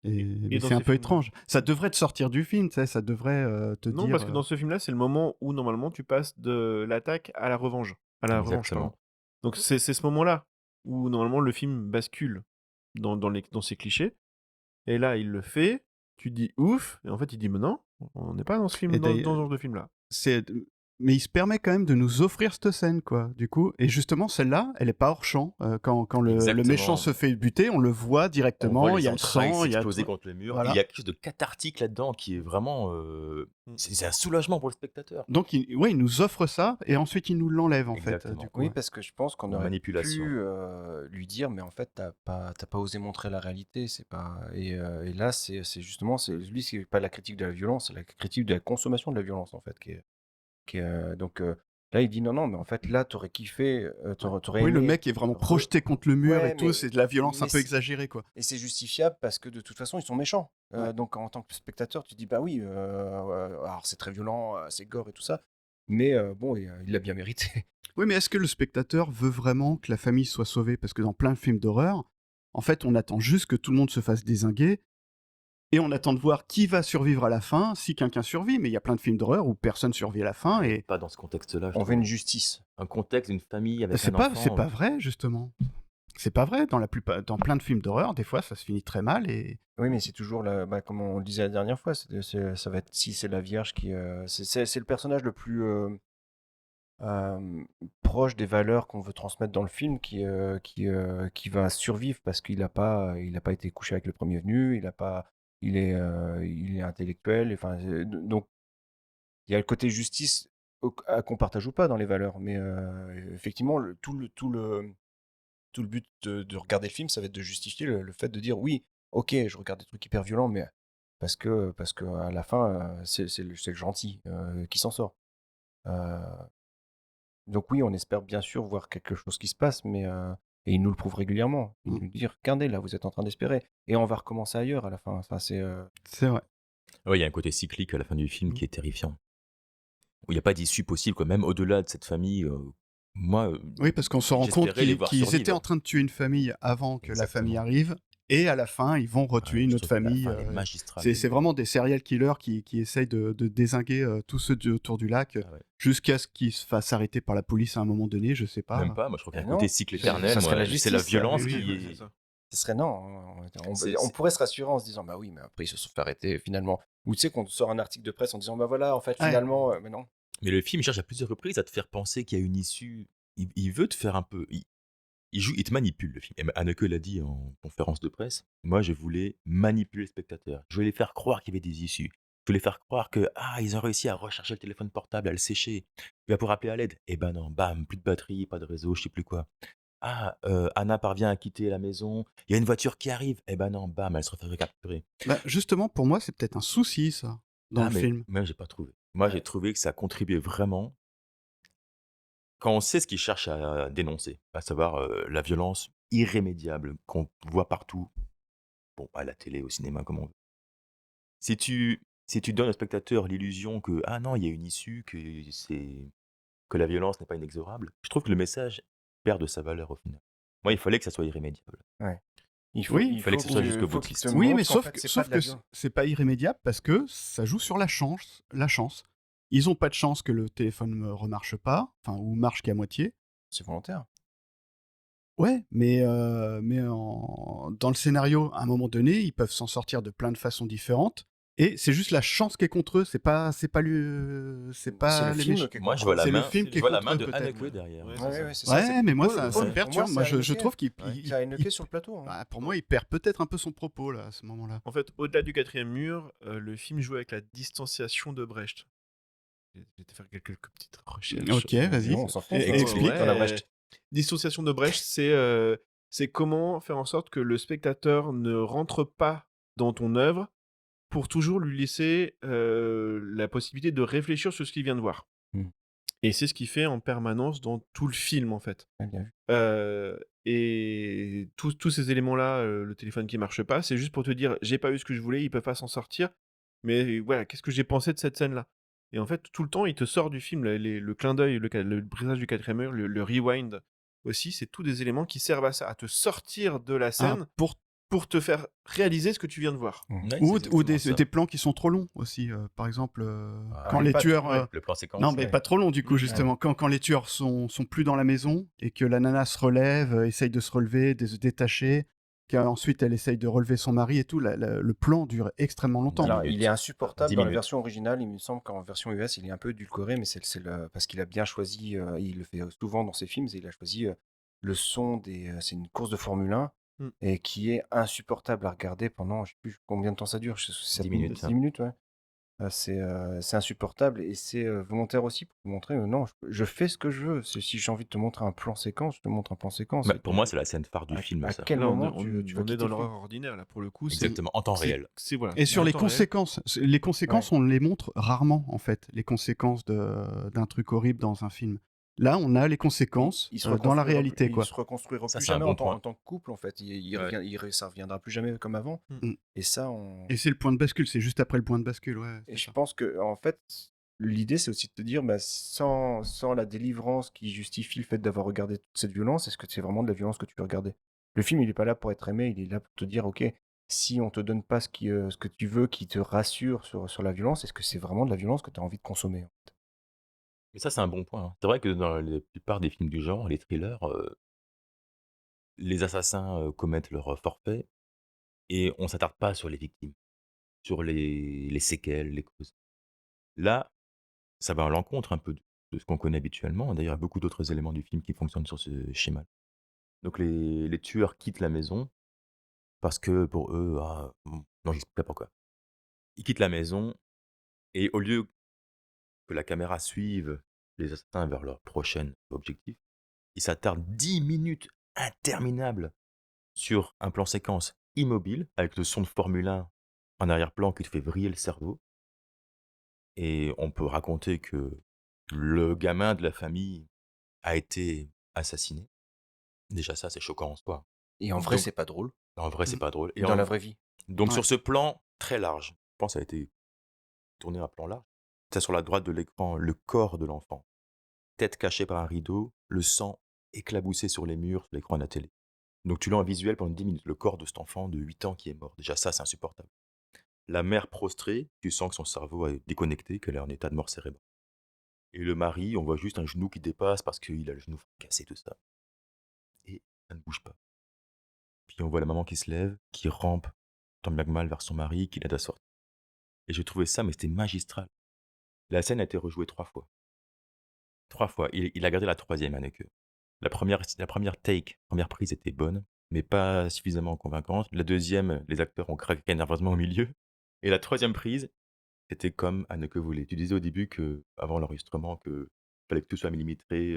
Mais dans c'est un ces peu films-là. étrange. Ça devrait te sortir du film, tu sais, ça devrait te Non, dire. parce que dans ce film-là, c'est le moment où normalement tu passes de l'attaque à la revanche. À la revanche, pardon. Exactement. Donc c'est ce moment-là où normalement le film bascule dans ses clichés. Et là, il le fait, tu dis ouf, et en fait il dit mais non, on n'est pas dans ce film, Et dans ce d'ailleurs, genre de film-là. c'est mais il se permet quand même de nous offrir cette scène, quoi, du coup. Et justement, celle-là, elle est pas hors champ. Quand le méchant Exactement. se fait buter, on le voit On voit directement, il y les a le entrailles sang, il y a s'exploser tout. contre le mur. Il y Voilà. a quelque chose de cathartique là-dedans qui est vraiment. Mm. C'est un soulagement pour le spectateur. Donc, il nous offre ça, et ensuite il nous l'enlève, en fait, Exactement. du coup. Oui, Ouais. parce que je pense qu'on Une aurait manipulation. pu lui dire, mais en fait, t'as pas osé montrer la réalité, c'est pas. Et là, c'est justement, lui, c'est pas la critique de la violence, c'est la critique de la consommation de la violence, en fait, donc là, il dit non, non, mais en fait, là, t'aurais kiffé, t'aurais Oui, le aimé. mec est vraiment projeté contre le mur Ouais, et tout, c'est de la violence un peu c'est exagérée, quoi. et c'est justifiable parce que de toute façon, ils sont méchants. Ouais. Donc en tant que spectateur, tu dis bah oui, alors c'est très violent, c'est gore et tout ça, mais bon, il l'a bien mérité. Oui, mais est-ce que le spectateur veut vraiment que la famille soit sauvée? Parce que dans plein de films d'horreur, en fait, on attend juste que tout le monde se fasse dézinguer et on attend de voir qui va survivre à la fin, si quelqu'un survit. Mais il y a plein de films d'horreur où personne survit à la fin Mais et pas dans ce contexte-là, je On veut trouve. une justice. Un contexte d'une famille avec c'est un pas, enfant. c'est pas vrai, justement. C'est pas vrai. Dans plein de films d'horreur, des fois, ça se finit très mal et Oui, mais c'est toujours comme on le disait la dernière fois, ça va être si c'est la Vierge qui, c'est le personnage le plus proche des valeurs qu'on veut transmettre dans le film qui va survivre parce qu'il a pas été couché avec le premier venu, il est intellectuel, enfin, donc il y a le côté justice qu'on partage ou pas dans les valeurs, mais effectivement, tout le but de regarder le film, ça va être de justifier le fait de dire oui, ok, je regarde des trucs hyper violents, mais parce que à la fin, c'est le gentil qui s'en sort. Euh, donc oui, on espère bien sûr voir quelque chose qui se passe, et il nous le prouve régulièrement. Il nous dit, regardez, là, vous êtes en train d'espérer. Et on va recommencer ailleurs à la fin. Enfin, c'est vrai. Ouais, il y a un côté cyclique à la fin du film Mm. qui est terrifiant. Où il n'y a pas d'issue possible, quoi. Même au-delà de cette famille, moi, Oui, parce qu'on se rend compte j'espérais les voir qu'ils étaient survivre. en train de tuer une famille avant que la famille Exactement. arrive, et à la fin, ils vont retuer Ouais, une je autre trouve que la famille. fin, elle est magistrale. C'est vraiment des serial killers qui essayent de dézinguer tous ceux autour du lac Ah ouais. jusqu'à ce qu'ils se fassent arrêter par la police à un moment donné, je sais pas. Même pas, moi je trouve qu'il y a un non, côté cycle ça éternel. serait la Moi, c'est la justice, ça. violence Oui, qui oui, c'est est. ça. Ce serait non. On pourrait se rassurer en se disant, bah oui, mais après, ils se sont fait arrêter finalement. Ou tu sais, qu'on sort un article de presse en disant, bah voilà, en fait, Ouais. finalement, mais non. Mais le film, il cherche à plusieurs reprises à te faire penser qu'il y a une issue. Il veut te faire un peu. Il te manipule, le film. Et Haneke l'a dit en conférence de presse. Moi, je voulais manipuler le spectateur. Je voulais faire croire qu'il y avait des issues. Je voulais faire croire que ils ont réussi à recharger le téléphone portable, à le sécher. Il va pouvoir appeler à l'aide. Eh ben non, bam, plus de batterie, pas de réseau, je sais plus quoi. Anna parvient à quitter la maison. Il y a une voiture qui arrive. Eh ben non, bam, elle se refait capturer. Bah, justement, pour moi, c'est peut-être un souci, ça, dans le mais film. même, j'ai pas trouvé. Moi, j'ai trouvé que ça contribuait vraiment quand on sait ce qu'il cherche à dénoncer, à savoir la violence irrémédiable qu'on voit partout, bon, à la télé, au cinéma, comme on veut. Si tu donnes au spectateur l'illusion que non, il y a une issue, que la violence n'est pas inexorable, je trouve que le message perd de sa valeur au final. Moi, il fallait que ça soit irrémédiable. Ouais. Oui, il fallait que ce soit jusqu'au faut boutiste. qu'il te Oui, montre mais qu'en sauf fait, que, c'est sauf pas de la que violence. c'est pas irrémédiable parce que ça joue sur la chance. La chance. Ils ont pas de chance que le téléphone ne remarche pas, enfin, ou marche qu'à moitié. C'est volontaire. Ouais, mais dans le scénario, à un moment donné, ils peuvent s'en sortir de plein de façons différentes. Et c'est juste la chance qui est contre eux. C'est pas C'est le les film méchants. qui est Moi, je contre vois eux. la C'est le main, film qui je est vois la contre main eux, de peut-être. Haneke derrière. Ouais, Ouais. c'est ça. Ouais, c'est ça. Ouais, mais moi, Pour ça me moi, perturbe. c'est Moi, je Haneke. trouve qu'il C'est Haneke sur le plateau. Hein. bah, pour moi, il perd peut-être un peu son propos, là, à ce moment-là. En fait, au-delà du quatrième mur, le film joue avec la distanciation de Brecht. J'ai été faire quelques petites recherches. Ok, vas-y. Non, on s'en fout. Explique. Dans la Brecht. Distanciation de Brecht, c'est comment faire en sorte que le spectateur ne rentre pas dans ton œuvre pour toujours lui laisser la possibilité de réfléchir sur ce qu'il vient de voir. Hmm. Et c'est ce qu'il fait en permanence dans tout le film, en fait. Ouais, bien vu. Et tous ces éléments-là, le téléphone qui marche pas, c'est juste pour te dire, j'ai pas eu ce que je voulais, ils peuvent pas s'en sortir, mais voilà, qu'est-ce que j'ai pensé de cette scène-là? Et en fait, tout le temps, il te sort du film, le clin d'œil, le brisage du quatrième mur, le rewind aussi, c'est tous des éléments qui servent à ça, à te sortir de la Ah, scène. pour pour te faire réaliser ce que tu viens de voir. Mmh. Ouais, c'est Ou exactement des, ça. des plans qui sont trop longs aussi. Par exemple, Ah, quand oui, les pas tueurs... ouais. le plan Non, séquence. mais Ouais. pas trop long du coup, Mmh. justement. Quand les tueurs sont plus dans la maison et que la nana se relève, essaye de se relever, de se détacher, qu'ensuite elle essaye de relever son mari et tout, le plan dure extrêmement longtemps. 10 Alors, il minutes. est 10 insupportable dans la minutes. version originale. Il me semble qu'en version US, il est un peu édulcoré, mais parce qu'il a bien choisi, il le fait souvent dans ses films, il a choisi le son c'est une course de Formule 1 Mmh. et qui est insupportable à regarder pendant, je sais plus combien de temps ça dure, 10 minutes. 10 minutes, ouais. C'est insupportable et c'est volontaire aussi pour te montrer, non, je fais ce que je veux. Si j'ai envie de te montrer un plan séquence, je te montre un plan séquence. Bah, pour moi, c'est la scène phare du film, À ça. quel Là, moment tu vas on est quitter dans le film? l'horreur ordinaire, là, pour le coup. Exactement, en temps c'est- réel. voilà, Et c'est sur en les temps réel. conséquences, on les montre rarement, en fait, les conséquences d'un truc horrible dans un film. Là, on a les conséquences Il se dans la reconstruira réalité, plus, quoi. il se reconstruira Ça, plus c'est un jamais bon point. en tant que couple, en fait. Ouais. Ça reviendra plus jamais comme avant. Mm. Et ça, on... Et c'est le point de bascule, c'est juste après le point de bascule, ouais. Et c'est je ça. pense que, en fait, l'idée, c'est aussi de te dire, bah, sans la délivrance qui justifie le fait d'avoir regardé toute cette violence, est-ce que c'est vraiment de la violence que tu veux regarder? Le film, il n'est pas là pour être aimé, il est là pour te dire, ok, si on te donne pas ce que tu veux, qui te rassure sur la violence, est-ce que c'est vraiment de la violence que tu as envie de consommer? Mais ça, c'est un bon point, hein. C'est vrai que dans la plupart des films du genre, les thrillers, les assassins commettent leur forfait et on s'attarde pas sur les victimes, sur les séquelles, les causes. Là, ça va à l'encontre un peu de ce qu'on connaît habituellement. D'ailleurs, il y a beaucoup d'autres éléments du film qui fonctionnent sur ce schéma. Donc les tueurs quittent la maison parce que pour eux, non, j'explique pas pourquoi. Ils quittent la maison et au lieu que la caméra suive les assassins vers leur prochain objectif, ils s'attardent 10 minutes interminables sur un plan séquence immobile avec le son de Formule 1 en arrière-plan qui te fait vriller le cerveau. Et on peut raconter que le gamin de la famille a été assassiné. Déjà ça, c'est choquant en soi. Et en vrai, Donc, c'est pas drôle. en vrai, c'est Mm. pas drôle. Et Dans la vraie vie. donc Ouais. sur ce plan très large, je pense que ça a été tourné à plan large. Tu as sur la droite de l'écran le corps de l'enfant, tête cachée par un rideau, le sang éclaboussé sur les murs de l'écran de la télé. Donc tu l'as en visuel pendant 10 minutes, le corps de cet enfant de 8 ans qui est mort. Déjà ça, c'est insupportable. La mère prostrée, tu sens que son cerveau est déconnecté, qu'elle est en état de mort cérébrale. Et le mari, on voit juste un genou qui dépasse parce qu'il a le genou cassé, tout ça. Et ça ne bouge pas. Puis on voit la maman qui se lève, qui rampe tant bien que mal vers son mari, qui l'aide à sortir. Et j'ai trouvé ça, mais c'était magistral. La scène a été rejouée 3 fois. 3 fois. Il a gardé la troisième avec eux. La première première prise était bonne, mais pas suffisamment convaincante. La deuxième, les acteurs ont craqué nerveusement au milieu. Et la troisième prise, c'était comme à ne que voler. Tu disais au début que, avant l'enregistrement, que fallait que tout soit millimétré,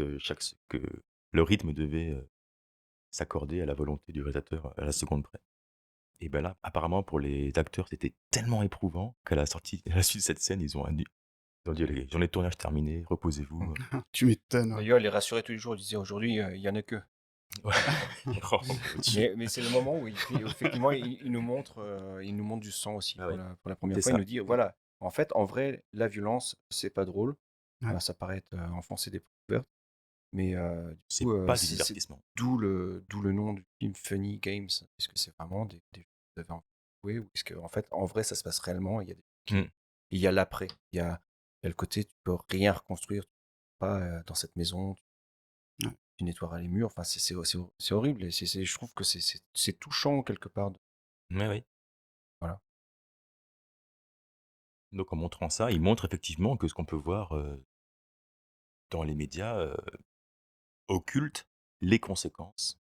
que le rythme devait s'accorder à la volonté du réalisateur à la seconde près. Et ben là, apparemment, pour les acteurs, c'était tellement éprouvant qu'à la suite de cette scène, ils ont dit, allez, journée de tournage terminée, reposez-vous. Tu m'étonnes. Ouais. D'ailleurs, il les rassurait tous les jours, il disait aujourd'hui, il y en a que. Ouais. Mais c'est le moment où effectivement, il nous montre du sang aussi Ah ouais. pour la première C'est fois. ça. Il nous dit, voilà, en fait, en vrai, la violence, c'est pas drôle. Ouais. Ça paraît être enfoncer des portes ouvertes. Mais du C'est coup, pas du c'est divertissement. d'où le nom du film Funny Games. Est-ce que c'est vraiment des jeux que vous avez envie de jouer ou est-ce qu'en fait, en vrai, ça se passe réellement? Mm. Il y a l'après. Il y a le côté, tu peux rien reconstruire. Tu peux pas dans cette maison. Ouais. Tu nettoieras les murs. Enfin, c'est horrible. Et je trouve que c'est touchant quelque part. Ouais, oui. Voilà. Donc en montrant ça, il montre effectivement que ce qu'on peut voir dans les médias occulte les conséquences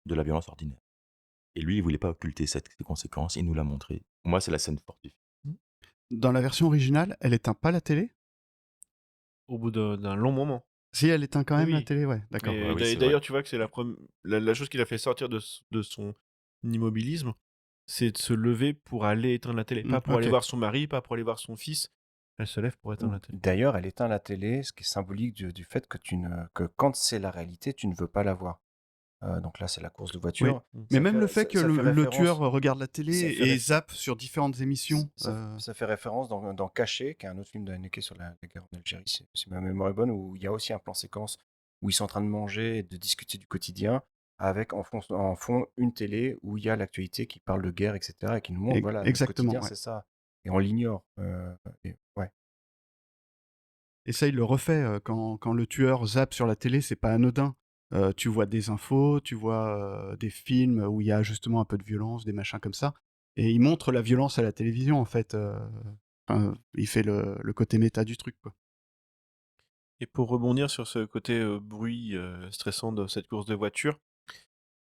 de la violence ordinaire. Et lui, il voulait pas occulter ces conséquences, il nous l'a montré. Pour moi, c'est la scène forte du film. Dans la version originale, elle éteint pas la télé? Au bout d'un long moment. Si, elle éteint quand Oui, même la oui. télé, ouais, d'accord. Mais Ouais, oui, c'est vrai. d'ailleurs, tu vois que c'est la chose qui l'a fait sortir de son immobilisme, c'est de se lever pour aller éteindre la télé. Pas pour aller ok. voir son mari, pas pour aller voir son fils. Elle se lève pour éteindre la télé. D'ailleurs, elle éteint la télé, ce qui est symbolique du fait que quand c'est la réalité, tu ne veux pas la voir. Donc là, c'est la course de Oui. voiture. Mais Ça même fait- le fait ça- que ça fait le référence- tueur regarde la télé ça fait et réf- zappe sur différentes émissions. Ça fait référence dans Caché, qui est un autre film d'Haneke sur la guerre en Algérie, si ma mémoire est bonne, où il y a aussi un plan séquence où ils sont en train de manger et de discuter du quotidien, avec en fond une télé où il y a l'actualité qui parle de guerre, etc. et qui nous montre, voilà, le Exactement, quotidien, ouais. c'est ça. Et on l'ignore. Ouais. Et ça, il le refait quand le tueur zappe sur la télé, c'est pas anodin. Tu vois des infos, tu vois des films où il y a justement un peu de violence, des machins comme ça. Et il montre la violence à la télévision, en fait. Enfin, il fait le côté méta du truc, quoi. Et pour rebondir sur ce côté bruit stressant de cette course de voiture,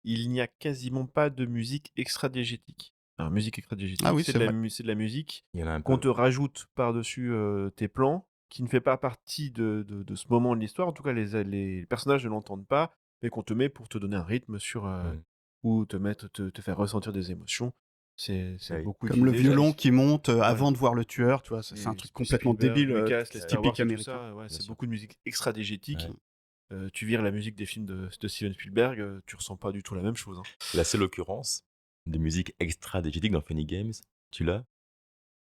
il n'y a quasiment pas de musique extra-diégétique. Alors, musique Ah extra-diégétique, oui, c'est vrai. c'est de la musique Il y en a un qu'on peu. te rajoute par-dessus tes plans, qui ne fait pas partie de ce moment de l'histoire. En tout cas, les personnages ne l'entendent pas, mais qu'on te met pour te donner un rythme Mm. ou te faire ressentir des émotions. C'est Oui. beaucoup Comme le utilisé. violon qui monte Voilà. avant de voir le tueur, tu vois, c'est un Et truc puis complètement Spielberg, débile, Lucas, les Star Wars typique et tout américain. ça, ouais, Bien c'est sûr. beaucoup de musique extra-diégétique. Ouais. Tu vires la musique des films de Steven Spielberg, tu ressens pas du tout la même chose, hein. La seule occurrence de musique extra-diégétique dans Funny Games, tu l'as,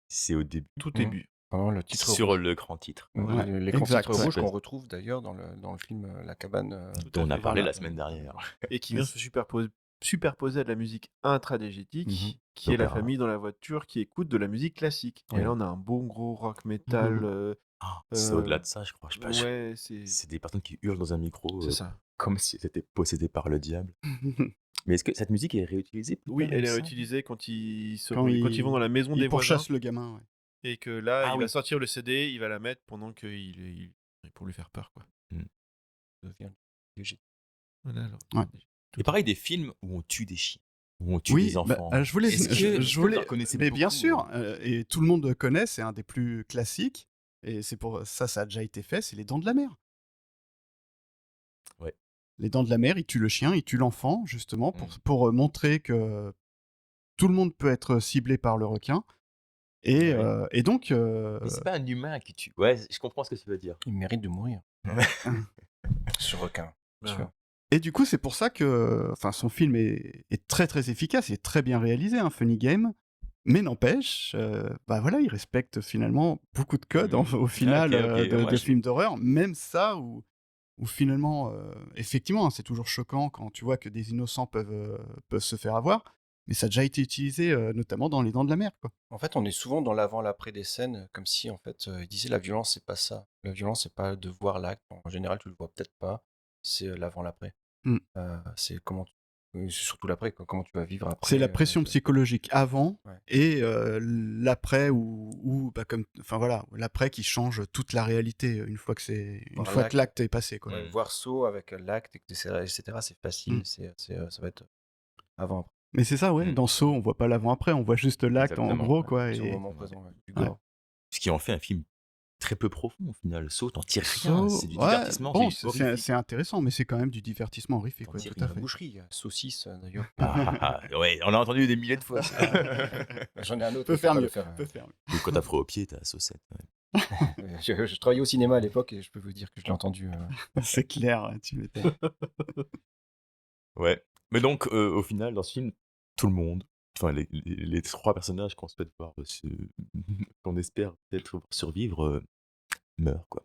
c'est au début, Tout Mhm. début. Pendant le titre sur rouge. le grand titre, Ouais, L'écran exact, titre ouais. rouge qu'on retrouve d'ailleurs dans le film La cabane. Tout dont à on a fait. parlé Voilà. la semaine dernière. Et qui vient se superposer à de la musique intradiégétique, Mhm. qui est la L'opéra. famille dans la voiture qui écoute de la musique classique. Et Oui. là, on a un bon gros rock metal. Mhm. C'est au-delà de ça, je crois. Je sais pas, Ouais, c'est c'est des personnes qui hurlent dans un micro c'est ça. comme si elles étaient possédées par le diable. Mais est-ce que cette musique est réutilisée plus Oui, tard, il elle me est semble réutilisée quand Quand quand ils vont dans la maison des il voisins. pourchasse le gamin, ouais. Et que là, Ah il va oui. sortir le CD, il va la mettre pendant pour lui faire peur, quoi. Devient léger. Voilà, alors. Ouais. Et pareil, des films où on tue des chiens, où on tue Oui, des enfants. je voulais, Est-ce que je vous en voulais, connaissez mais bien beaucoup, sûr, et tout le monde connaît, c'est un des plus classiques, et c'est pour ça, ça a déjà été fait, c'est les Dents de la Mer. Ouais. Les Dents de la Mer, ils tuent le chien, ils tuent l'enfant, justement, pour montrer que tout le monde peut être ciblé par le requin, et, Ouais. et donc, Mais c'est pas un humain qui tue. Ouais, je comprends ce que tu veux dire. Il mérite de mourir. Ce requin. Bien Ah. sûr. et du coup, c'est pour ça que, enfin, son film est très très efficace, il est très bien réalisé, hein, Funny Game. Mais n'empêche, bah voilà, il respecte finalement beaucoup de codes au final Ok, ok. Moi, de je- films d'horreur, même ça où finalement, effectivement, hein, c'est toujours choquant quand tu vois que des innocents peuvent se faire avoir, mais ça a déjà été utilisé, notamment dans Les Dents de la Mer, quoi. En fait, on est souvent dans l'avant-l'après des scènes, comme si, en fait, il disait la violence, c'est pas ça. La violence, c'est pas de voir l'acte. En général, tu le vois peut-être pas. C'est l'avant-l'après. Mmh. C'est c'est surtout l'après, quoi. Comment tu vas vivre après. C'est la pression psychologique avant Ouais. et l'après bah comme, enfin voilà, l'après qui change toute la réalité une fois une Par fois que l'acte. l'acte est passé, quoi. Ouais, voir Saw avec l'acte, etc., c'est facile. Ça va être avant-après. Mais c'est ça, ouais. Mm. Dans Saw, on voit pas l'avant-après, on voit juste l'acte en Exactement, gros, ouais. quoi. C'est au Et moment présent, ouais, du Ouais. gore. Ce qui en fait un film très peu profond au final. Saut, t'en tires rien. Saw, C'est du ouais, divertissement. bon, c'est horrifique. c'est intéressant, mais c'est quand même du divertissement horrifique, T'en ouais, tires tout à La fait. boucherie, il y a saucisse, d'ailleurs. Ouais, on l'a entendu des milliers de fois. ça. J'en ai un autre. Peut je faire peux pas mieux. le faire. Peut faire mieux. Ou quand t'as froid aux pieds, t'as la saucette. Ouais. Je travaillais au cinéma à l'époque et je peux vous dire que je l'ai entendu. C'est clair, hein, tu m'étonnes. Ouais. Mais donc, au final, dans ce film, tout le monde, enfin, les trois personnages qu'on souhaite voir, qu'on espère peut-être voir survivre, meurent, quoi.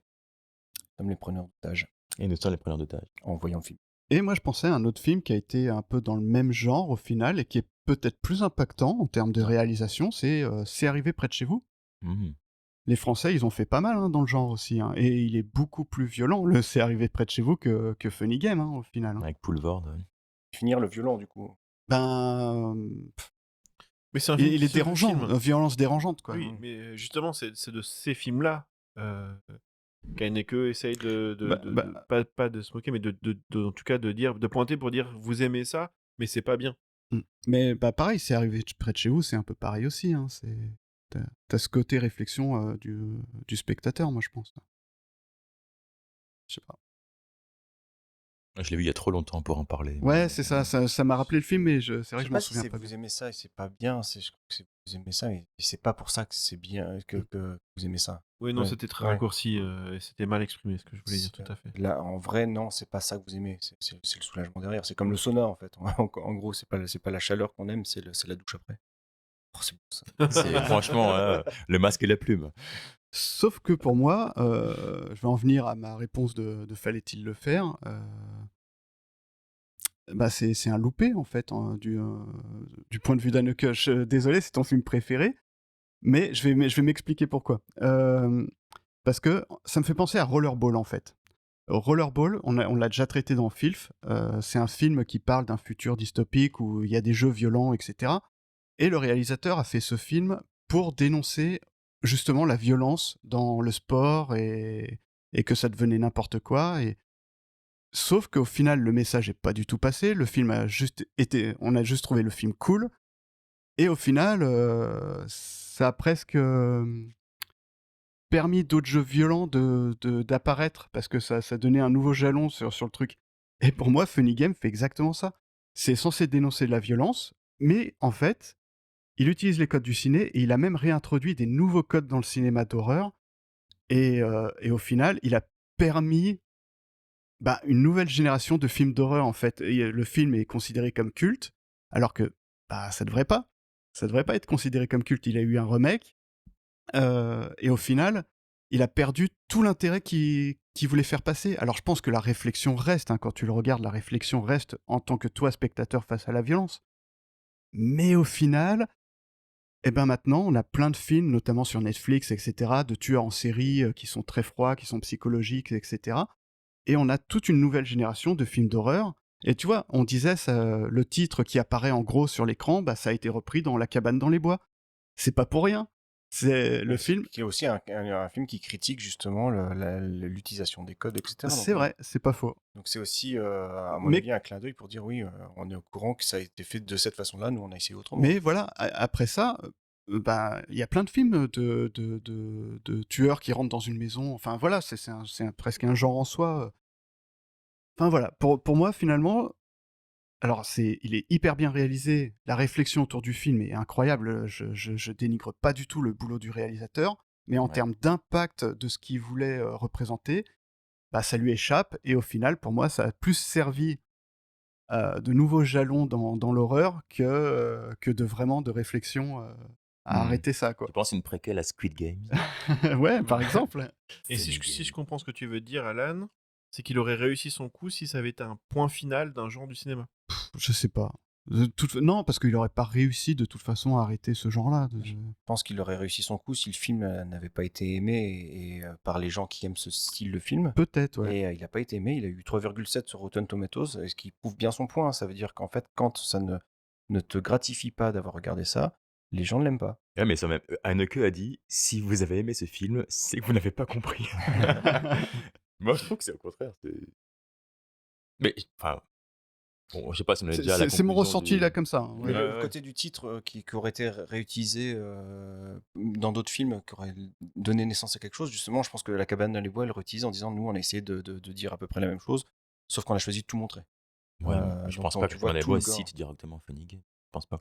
Comme les preneurs d'otages Et nous sommes les preneurs d'otages. en voyant le film. Et moi, je pensais à un autre film qui a été un peu dans le même genre au final et qui est peut-être plus impactant en termes de réalisation, C'est arrivé près de chez vous. Mhm. Les Français, ils ont fait pas mal, hein, dans le genre aussi, hein, et il est beaucoup plus violent, le C'est arrivé près de chez vous, que Funny Game, hein, au final, hein. Avec Poulvord. Finir le violon, du coup. Ben, Mais c'est un film il est qui se dérangeant, filme. violence dérangeante, quoi. Oui, mais justement, c'est de ces films-là qu'Haneke essaye pas de se moquer, mais en tout cas de pointer pour dire vous aimez ça, mais c'est pas bien. Mais bah pareil, C'est arrivé près de chez vous, c'est un peu pareil aussi, hein, t'as ce côté réflexion du spectateur, moi je pense. Je sais pas. Je l'ai vu il y a trop longtemps pour en parler. Ouais, c'est ça m'a rappelé le film, mais c'est vrai Je que sais je m'en pas si souviens c'est pas vous bien. aimez ça et c'est pas bien. Je crois que c'est vous aimez ça et c'est pas pour ça que c'est bien que vous aimez ça. Oui, non, Ouais, c'était très ouais. raccourci et c'était mal exprimé ce que je voulais dire, tout à fait. Là, en vrai, non, c'est pas ça que vous aimez. C'est le soulagement derrière. C'est comme le sauna, en fait. En gros, c'est pas la chaleur qu'on aime, c'est la douche après. Oh, c'est bon, ça. C'est franchement le masque et la plume. Sauf que pour moi, je vais en venir à ma réponse de fallait-il le faire. bah, c'est un loupé, en fait, du point de vue d'Haneke. Désolé, c'est ton film préféré, mais je vais m'expliquer pourquoi. Parce que ça me fait penser à Rollerball, en fait. Rollerball, on l'a déjà traité dans Filth. C'est un film qui parle d'un futur dystopique où il y a des jeux violents, etc. Et le réalisateur a fait ce film pour dénoncer justement la violence dans le sport et que ça devenait n'importe quoi. Sauf qu'au final, le message est pas du tout passé. Le film on a juste trouvé le film cool. Et au final, ça a presque permis d'autres jeux violents d'apparaître parce que ça donnait un nouveau jalon sur le truc. Et pour moi, Funny Game fait exactement ça. C'est censé dénoncer la violence, mais en fait, il utilise les codes du ciné et il a même réintroduit des nouveaux codes dans le cinéma d'horreur. Et au final, il a permis une nouvelle génération de films d'horreur, en fait. Et le film est considéré comme culte, alors que ça devrait pas. Ça devrait pas être considéré comme culte. Il a eu un remake, et au final, il a perdu tout l'intérêt qu'il voulait faire passer. Alors je pense que la réflexion reste, hein, quand tu le regardes, la réflexion reste en tant que toi, spectateur, face à la violence. Mais au final, maintenant, on a plein de films, notamment sur Netflix, etc., de tueurs en série qui sont très froids, qui sont psychologiques, etc. Et on a toute une nouvelle génération de films d'horreur. Et tu vois, on disait, le titre qui apparaît en gros sur l'écran, ça a été repris dans La cabane dans les bois. C'est pas pour rien. C'est le film. Qui est aussi un film qui critique justement l'utilisation des codes, etc. C'est vrai, c'est pas faux. Donc c'est aussi, à mon Mais- avis, un clin d'œil pour dire oui, on est au courant que ça a été fait de cette façon-là, nous on a essayé autrement. Mais voilà, après ça, il y a plein de films de tueurs qui rentrent dans une maison. Enfin voilà, c'est presque un genre en soi. Enfin voilà, pour moi finalement, alors il est hyper bien réalisé. La réflexion autour du film est incroyable. Je dénigre pas du tout le boulot du réalisateur, mais en Ouais. termes d'impact de ce qu'il voulait représenter, ça lui échappe. Et au final, pour moi, ça a plus servi de nouveaux jalons dans l'horreur que de réflexion à Hmm. arrêter ça, quoi. Tu penses une préquelle à Squid Games? Ouais, par exemple. Et si je comprends ce que tu veux dire, Alan, c'est qu'il aurait réussi son coup si ça avait été un point final d'un genre du cinéma. Je sais pas. Non, parce qu'il aurait pas réussi de toute façon à arrêter ce genre-là. Je pense qu'il aurait réussi son coup si le film n'avait pas été aimé par les gens qui aiment ce style de film. Peut-être, ouais. Et il n'a pas été aimé, il a eu 3,7 sur Rotten Tomatoes, ce qui prouve bien son point. Ça veut dire qu'en fait, quand ça ne te gratifie pas d'avoir regardé ça, les gens ne l'aiment pas. Ouais, mais ça même, Haneke a dit si vous avez aimé ce film, c'est que vous n'avez pas compris. Moi, je trouve que c'est au contraire. Mais, enfin, bon, je sais pas si on a déjà la C'est mon conclusion ressenti du- là comme ça, hein, Mais ouais. Ouais, le ouais. côté du titre qui aurait été réutilisé dans d'autres films, qui aurait donné naissance à quelque chose, justement, je pense que La cabane dans les bois, elle réutilise en disant nous, on a essayé de dire à peu près la même chose, sauf qu'on a choisi de tout montrer. Ouais, mais je donc, pense quand pas tu que vois dans les tout voix le gore. cite directement Funny Game. Je pense pas.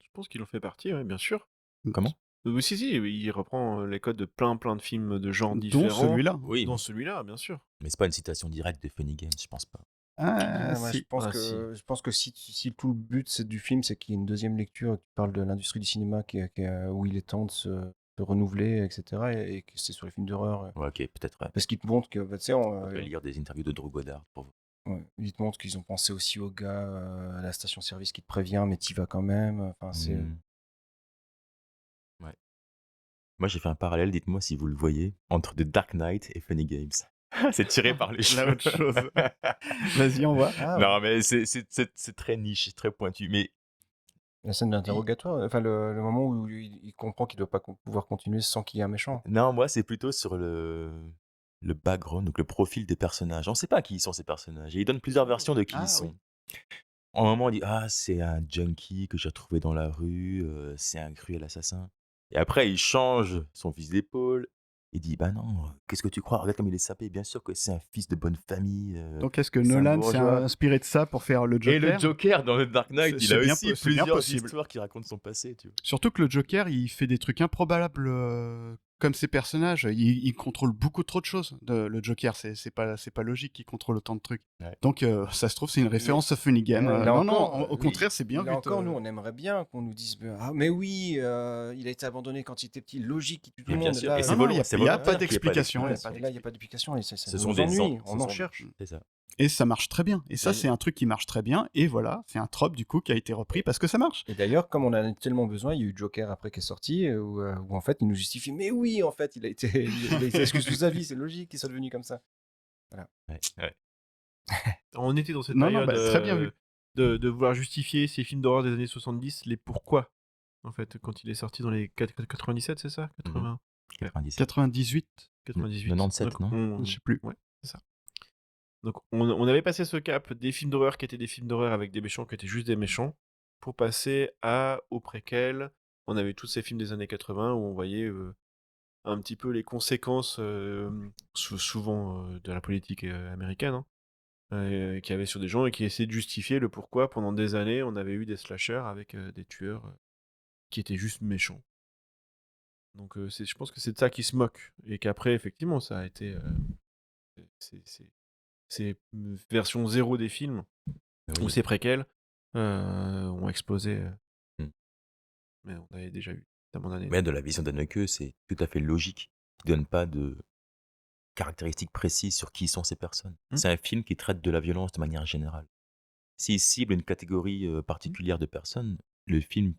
Je pense qu'il en fait partie, ouais, bien sûr. Comment? Oui, si, il reprend les codes de plein de films de genres Dont différents. celui-là. Oui, Dans celui-là, bien sûr. mais c'est pas une citation directe de Funny Game, je pense pas. Ah, Ouais, si. je pense Ah, que si tout le but du film, c'est qu'il y ait une deuxième lecture qui parle de l'industrie du cinéma où il est temps de se renouveler, etc. Et que c'est sur les films d'horreur. Ouais, ok, peut-être. Ouais. Parce qu'il te montre que, tu sais, On peut lire des interviews de Drew Goddard pour ouais, il te montre qu'ils ont pensé aussi au gars à la station-service qui te prévient, mais t'y vas quand même. Enfin, c'est... Hmm. Ouais. Moi, j'ai fait un parallèle, dites-moi si vous le voyez, entre The Dark Knight et Funny Games. C'est tiré par les La cheveux. autre chose. Vas-y, on voit. Ah, Non, mais c'est très niche, très pointu. Mais la scène d'interrogatoire, enfin le moment où il comprend qu'il doit pas pouvoir continuer sans qu'il y ait un méchant. non, moi, c'est plutôt sur le background, donc le profil des personnages. On ne sait pas qui sont ces personnages. Et il donne plusieurs versions de qui Ah, ils sont. oui. En un moment, il dit ah, c'est un junkie que j'ai retrouvé dans la rue, c'est un cruel assassin. Et après, il change son fusil d'épaule. Il dit bah non, qu'est-ce que tu crois? Regarde comme il est sapé. Bien sûr que c'est un fils de bonne famille. Donc est-ce que c'est un Nolan s'est bourgeois. inspiré de ça pour faire le Joker? Et le Joker dans le Dark Knight, C'est- il c'est a bien aussi c'est bien plusieurs possible. histoires qui racontent son passé, tu vois. Surtout que le Joker, il fait des trucs improbables comme ses personnages. Il contrôle beaucoup trop de choses. Le Joker, c'est pas logique qu'il contrôle autant de trucs. Ouais. Donc ça se trouve, c'est une référence à Funny Game. Là Non, encore, non, au contraire, c'est bien Là vu. encore, nous, on aimerait bien qu'on nous dise ah, mais oui, il a été abandonné quand il était petit, logique, tout le Mais bien monde. sûr, Là, et c'est Non, non, volontaire, il c'est n'y a volontaire pas qu'il y ait d'explication. là, il n'y a pas d'explication. Et ça Ce nous sont des ennuie, ce on en sont- cherche. C'est ça. Et ça marche très bien. Et ça, Et c'est un truc qui marche très bien. Et voilà, c'est un trope du coup qui a été repris parce que ça marche. Et d'ailleurs, comme on en a tellement besoin, il y a eu Joker après qui est sorti, où en fait, il nous justifie, mais oui, en fait, il s'excuse toute sa vie, c'est logique qu'il soit devenu comme ça. Voilà. Ouais. on était dans cette Non, non, période très bien vu. de vouloir justifier ces films d'horreur des années 70, les pourquoi, en fait, quand il est sorti dans les 97, c'est ça? 80? 97. 98, 98. 97, Donc, non? je sais plus. Ouais, c'est ça. Donc on avait passé ce cap des films d'horreur qui étaient des films d'horreur avec des méchants qui étaient juste des méchants, pour passer aux préquels. On avait tous ces films des années 80 où on voyait un petit peu les conséquences, souvent de la politique américaine, hein, qu'il y avait sur des gens et qui essayaient de justifier le pourquoi pendant des années on avait eu des slashers avec des tueurs qui étaient juste méchants. Donc je pense que c'est de ça qu'ils se moquent. Et qu'après, effectivement, ça a été... c'est version zéro des films, Mais ou oui. ces préquels, ont explosé. Mm. Mais on avait déjà eu tellement d'années. Mais de la vision d'Haneke, c'est tout à fait logique. Il ne donne pas de caractéristiques précises sur qui sont ces personnes. Mm. C'est un film qui traite de la violence de manière générale. S'il cible une catégorie particulière de personnes, le film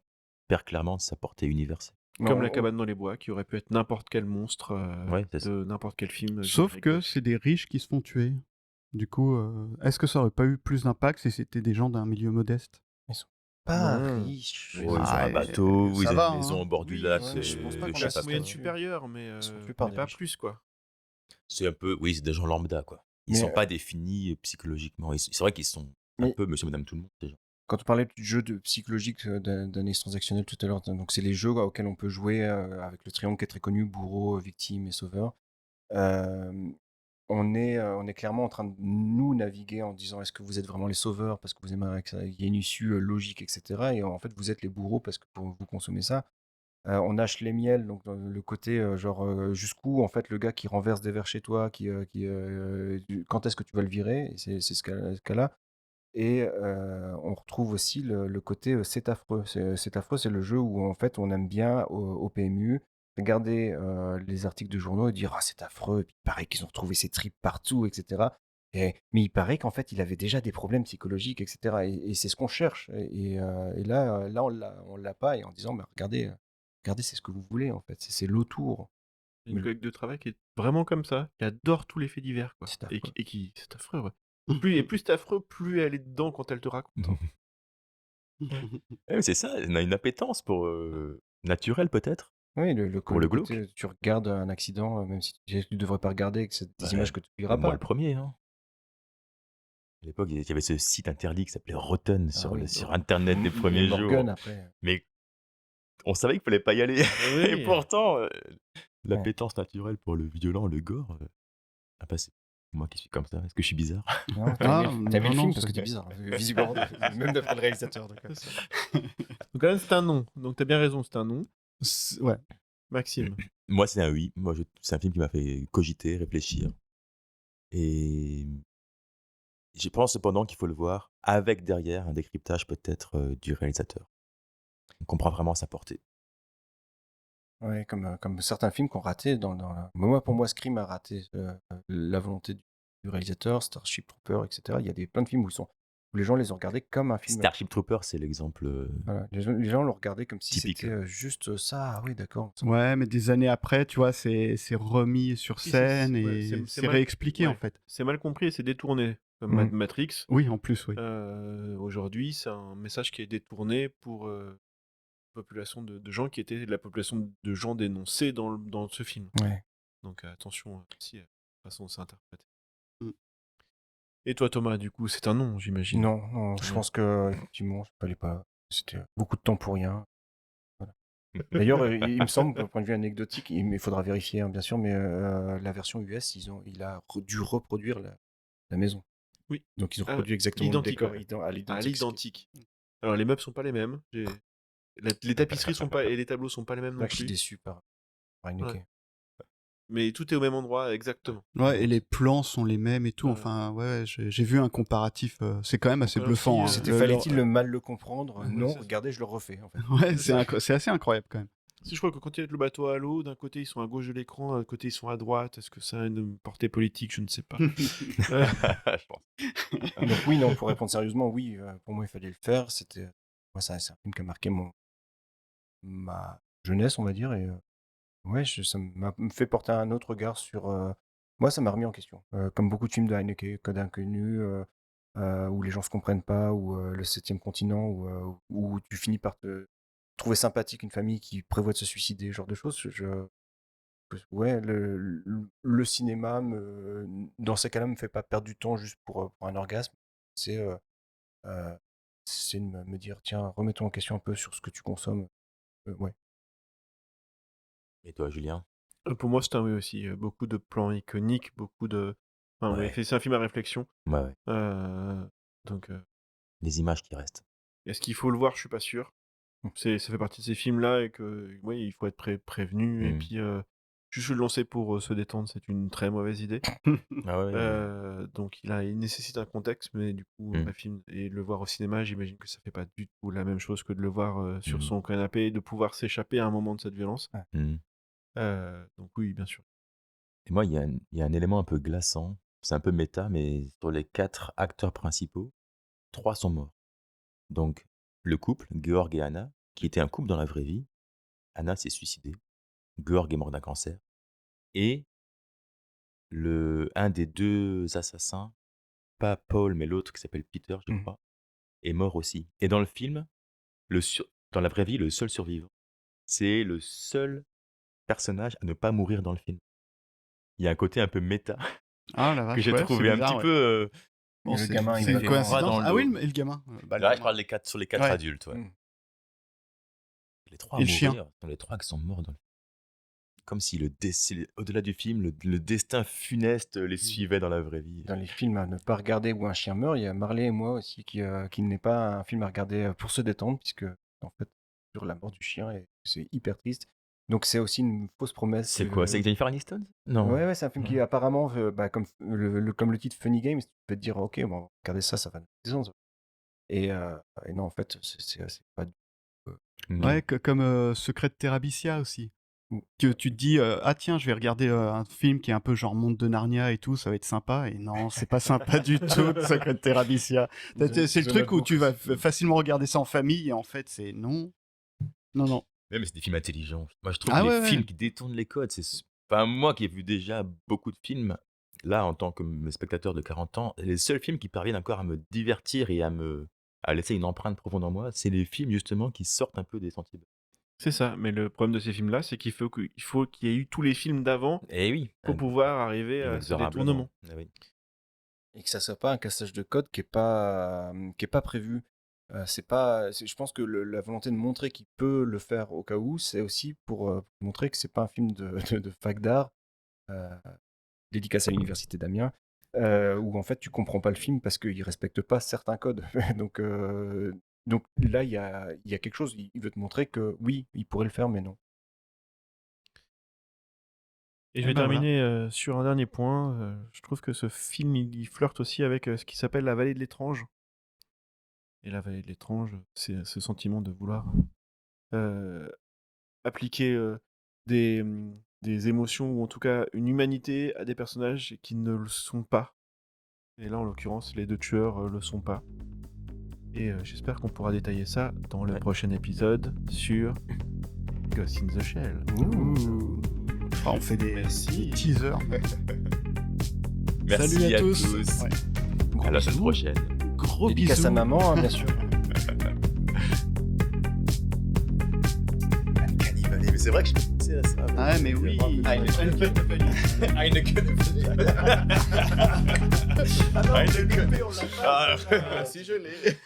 perd clairement de sa portée universelle. Comme Non, La cabane dans les bois, qui aurait pu être n'importe quel monstre Ouais, c'est ça. de n'importe quel film. Sauf générique que de- c'est des riches qui se font tuer. Du coup, est-ce que ça aurait pas eu plus d'impact si c'était des gens d'un milieu modeste? Ils sont pas Non. riches. Oh, ils ont Ah, un bateau, ça ils ont va, une maison hein. au bord du Oui, lac, ouais, je pense pas de qu'on La chasse à a moyenne pêche. supérieure, mais, Ils sont plus par mais des pas riches. plus, quoi. C'est un peu, oui, c'est des gens lambda, quoi. Ils Mais, sont pas définis psychologiquement. C'est vrai qu'ils sont un mais peu monsieur, madame, tout le monde, déjà. quand on parlait du jeu psychologique d'analyse transactionnelle tout à l'heure, donc c'est les jeux auxquels on peut jouer avec le triangle qui est très connu, bourreau, victime et sauveur. Euh, on est clairement en train de nous naviguer en disant est-ce que vous êtes vraiment les sauveurs parce que vous aimez qu'il y ait une issue logique, etc. Et en fait, vous êtes les bourreaux parce que vous consommez ça. On nâche les miels, donc dans le côté jusqu'où en fait le gars qui renverse des verres chez toi, quand est-ce que tu vas le virer? Et c'est ce cas-là. Et on retrouve aussi le côté c'est affreux. C'est affreux, c'est le jeu où en fait on aime bien au PMU regarder les articles de journaux et dire ah c'est affreux. Et puis il paraît qu'ils ont retrouvé ses tripes partout, etc. Mais il paraît qu'en fait il avait déjà des problèmes psychologiques, etc. Et c'est ce qu'on cherche. Et là on l'a pas. Et en disant bah, regardez, c'est ce que vous voulez en fait. C'est l'autour. J'ai une Mais collègue de travail qui est vraiment comme ça, qui adore tous les faits divers, quoi. c'est affreux. C'est affreux, ouais. Plus c'est affreux, plus elle est dedans quand elle te raconte, hein. Ouais, c'est ça, on a une appétence pour naturel peut-être, Oui, pour le glauque. côté, tu regardes un accident, même si tu ne devrais pas regarder, et que c'est des Ouais, images que tu ne verras moi pas. le premier, hein. À l'époque, il y avait ce site interdit qui s'appelait Rotten Ah sur, oui, sur Internet les il y a premiers Morgan jours. après. Mais on savait qu'il fallait pas y aller. Et Oui. pourtant, l'appétence naturelle pour le violent, le gore, a passé. Moi qui suis comme ça, est-ce que je suis bizarre? Non, Ah, t'as aimé le non, film non, parce que c'est- t'es bizarre, visiblement, même d'après le réalisateur. Donc, C'est ça. Donc là, c'est un non. Donc t'as bien raison, c'est un non. Ouais. Maxime. Moi, c'est un oui. C'est un film qui m'a fait cogiter, réfléchir. Et je pense cependant qu'il faut le voir avec derrière un décryptage peut-être du réalisateur. On comprend vraiment sa portée. ouais, comme certains films qu'on raté pour moi, Scream a raté la volonté du réalisateur, Starship Trooper, etc. Il y a plein de films où les gens les ont regardés comme un film. Starship Trooper, c'est l'exemple. Voilà, les gens l'ont regardé comme si Typique. c'était juste ça. Ah oui, d'accord. Ouais, mais des années après, tu vois, c'est remis sur Si, scène ouais, et c'est c'est mal- réexpliqué ouais. en fait. C'est mal compris et c'est détourné. Comme Mhm. Matrix. Oui, en plus, oui. Aujourd'hui, c'est un message qui est détourné pour population de gens qui étaient la population de gens dénoncés dans ce film. Ouais. Donc attention aussi à la façon dont c'est interprété. Mm. Et toi, Thomas, du coup, c'est un non, j'imagine. Non, je Non. pense que effectivement, ça fallait pas. C'était beaucoup de temps pour rien. Voilà. D'ailleurs, il me semble, d'un point de vue anecdotique, il faudra vérifier, hein, bien sûr, mais la version US, il a dû reproduire la maison. Oui. Donc ils ont Ah, reproduit exactement le l'identique, décor ouais. à À l'identique. l'identique. Alors les meubles sont pas les mêmes. Les tapisseries sont pas et les tableaux sont pas les mêmes non Là, je suis plus. déçu par Heineken. Ouais. Mais tout est au même endroit exactement. Ouais, et les plans sont les mêmes et tout. Ouais. Enfin, ouais, j'ai vu un comparatif. C'est quand même assez Alors, bluffant. si, hein. C'était fallait-il mal le comprendre? Ouais, Non, c'est ça. regardez, je le refais en fait. Ouais, c'est assez incroyable quand même. Si je crois que quand il y a le bateau à l'eau, d'un côté ils sont à gauche de l'écran, d'un côté ils sont à droite. Est-ce que ça a une portée politique? Je ne sais pas. Je pense. Donc oui, non, pour répondre sérieusement, oui, pour moi, il fallait le faire. Moi, c'est un film qui a marqué ma jeunesse, on va dire, et ouais, me fait porter un autre regard sur. Moi, ça m'a remis en question. Comme beaucoup de films de Haneke, Code Inconnu, où les gens se comprennent pas, ou Le Septième Continent, où tu finis par te trouver sympathique une famille qui prévoit de se suicider, ce genre de choses. Ouais, le cinéma, dans ces cas-là, me fait pas perdre du temps juste pour un orgasme. C'est euh, c'est de me dire, tiens, remets-toi en question un peu sur ce que tu consommes. Ouais. Et toi, Julien? Pour moi, c'est un oui aussi. Beaucoup de plans iconiques, beaucoup de. Enfin, oui, Ouais. c'est un film à réflexion. Ouais, ouais. Donc, Les images qui restent. est-ce qu'il faut le voir? Je suis pas sûr. Ça fait partie de ces films-là et que, oui, il faut être prévenu. Et Mm. puis, juste le lancer pour se détendre, c'est une très mauvaise idée. Ah ouais. Donc, il nécessite un contexte, mais du coup, Mm. un film et le voir au cinéma, j'imagine que ça fait pas du tout la même chose que de le voir sur Mm. son canapé et de pouvoir s'échapper à un moment de cette violence. Mm. Donc, oui, bien sûr. Et moi, il y a un élément un peu glaçant. C'est un peu méta, mais sur les 4 acteurs principaux, 3 sont morts. Donc, le couple, Georg et Anna, qui était un couple dans la vraie vie. Anna s'est suicidée. Georg est mort d'un cancer. Et un des 2 assassins, pas Paul, mais l'autre qui s'appelle Peter, je crois, est mort aussi. Et dans le film, dans la vraie vie, le seul survivant, c'est le seul personnage à ne pas mourir dans le film. Il y a un côté un peu méta Ah la que vache, j'ai ouais, trouvé c'est un bizarre, petit ouais. peu. Bon, Et le gamin, il c'est va une faire froid coïncidence. dans le Ah oui, dos. et le gamin. Bah, le Là, je gamin. parle sur les 4 Ouais. adultes. Ouais. Les 3 Et à le chien. mourir, sont les 3 qui sont morts dans le film. Comme si au-delà du film, le destin funeste les suivait dans la vraie vie. Dans les films à ne pas regarder où un chien meurt, il y a Marley et moi aussi qui n'est pas un film à regarder pour se détendre, puisque en fait, sur la mort du chien, et c'est hyper triste. Donc c'est aussi une fausse promesse. C'est quoi? C'est avec Jennifer Aniston? Non. Ouais, c'est un film qui apparemment, comme le titre Funny Games, tu peux te dire, ok, bon, regardez ça va nous détendre. Et non, en fait, c'est pas du Ouais, comme Secret de Terabithia aussi. Mm. Que tu te dis, ah tiens, je vais regarder un film qui est un peu genre Monde de Narnia et tout, ça va être sympa. Et non, c'est pas sympa du tout, Secret de Terabithia. C'est le truc où tu vas facilement regarder ça en famille et en fait, c'est non. Non. Ouais, mais c'est des films intelligents. Moi, je trouve Ah que les ouais, films ouais. qui détournent les codes, enfin, moi qui ai vu déjà beaucoup de films, là, en tant que spectateur de 40 ans, les seuls films qui parviennent encore à me divertir et à laisser une empreinte profonde en moi, c'est les films justement qui sortent un peu des sentiers battus. C'est ça, mais le problème de ces films-là, c'est qu'il faut qu'il y ait eu tous les films d'avant Et oui, pour pouvoir arriver à ce détournement. Ah oui. Et que ça soit pas un cassage de code qui est pas prévu. Je pense que la volonté de montrer qu'il peut le faire au cas où, c'est aussi pour montrer que c'est pas un film de fac d'art, dédicace à l'université d'Amiens, où en fait tu comprends pas le film parce qu'il respecte pas certains codes. donc là il y a quelque chose, il veut te montrer que oui, il pourrait le faire, mais non. Et je vais terminer sur un dernier point. Je trouve que ce film, il flirte aussi avec ce qui s'appelle la vallée de l'étrange. Et la vallée de l'étrange, c'est ce sentiment de vouloir appliquer des émotions, ou en tout cas une humanité à des personnages qui ne le sont pas. Et là, en l'occurrence, les 2 tueurs le sont pas. Et j'espère qu'on pourra détailler ça dans le prochain épisode sur Ghost in the Shell. Ouh. Ah, on fait des teasers. Merci Salut à à tous. tous. Ouais. À la semaine prochaine. Gros Dédicace bisous. à maman, hein, bien sûr. Cannibale, mais c'est vrai que je pensais à ça. Ah, mais oui. Eine Königin. Ah non, Eine on l'a Königin. coupé, on l'a pas. Ah, si je l'ai.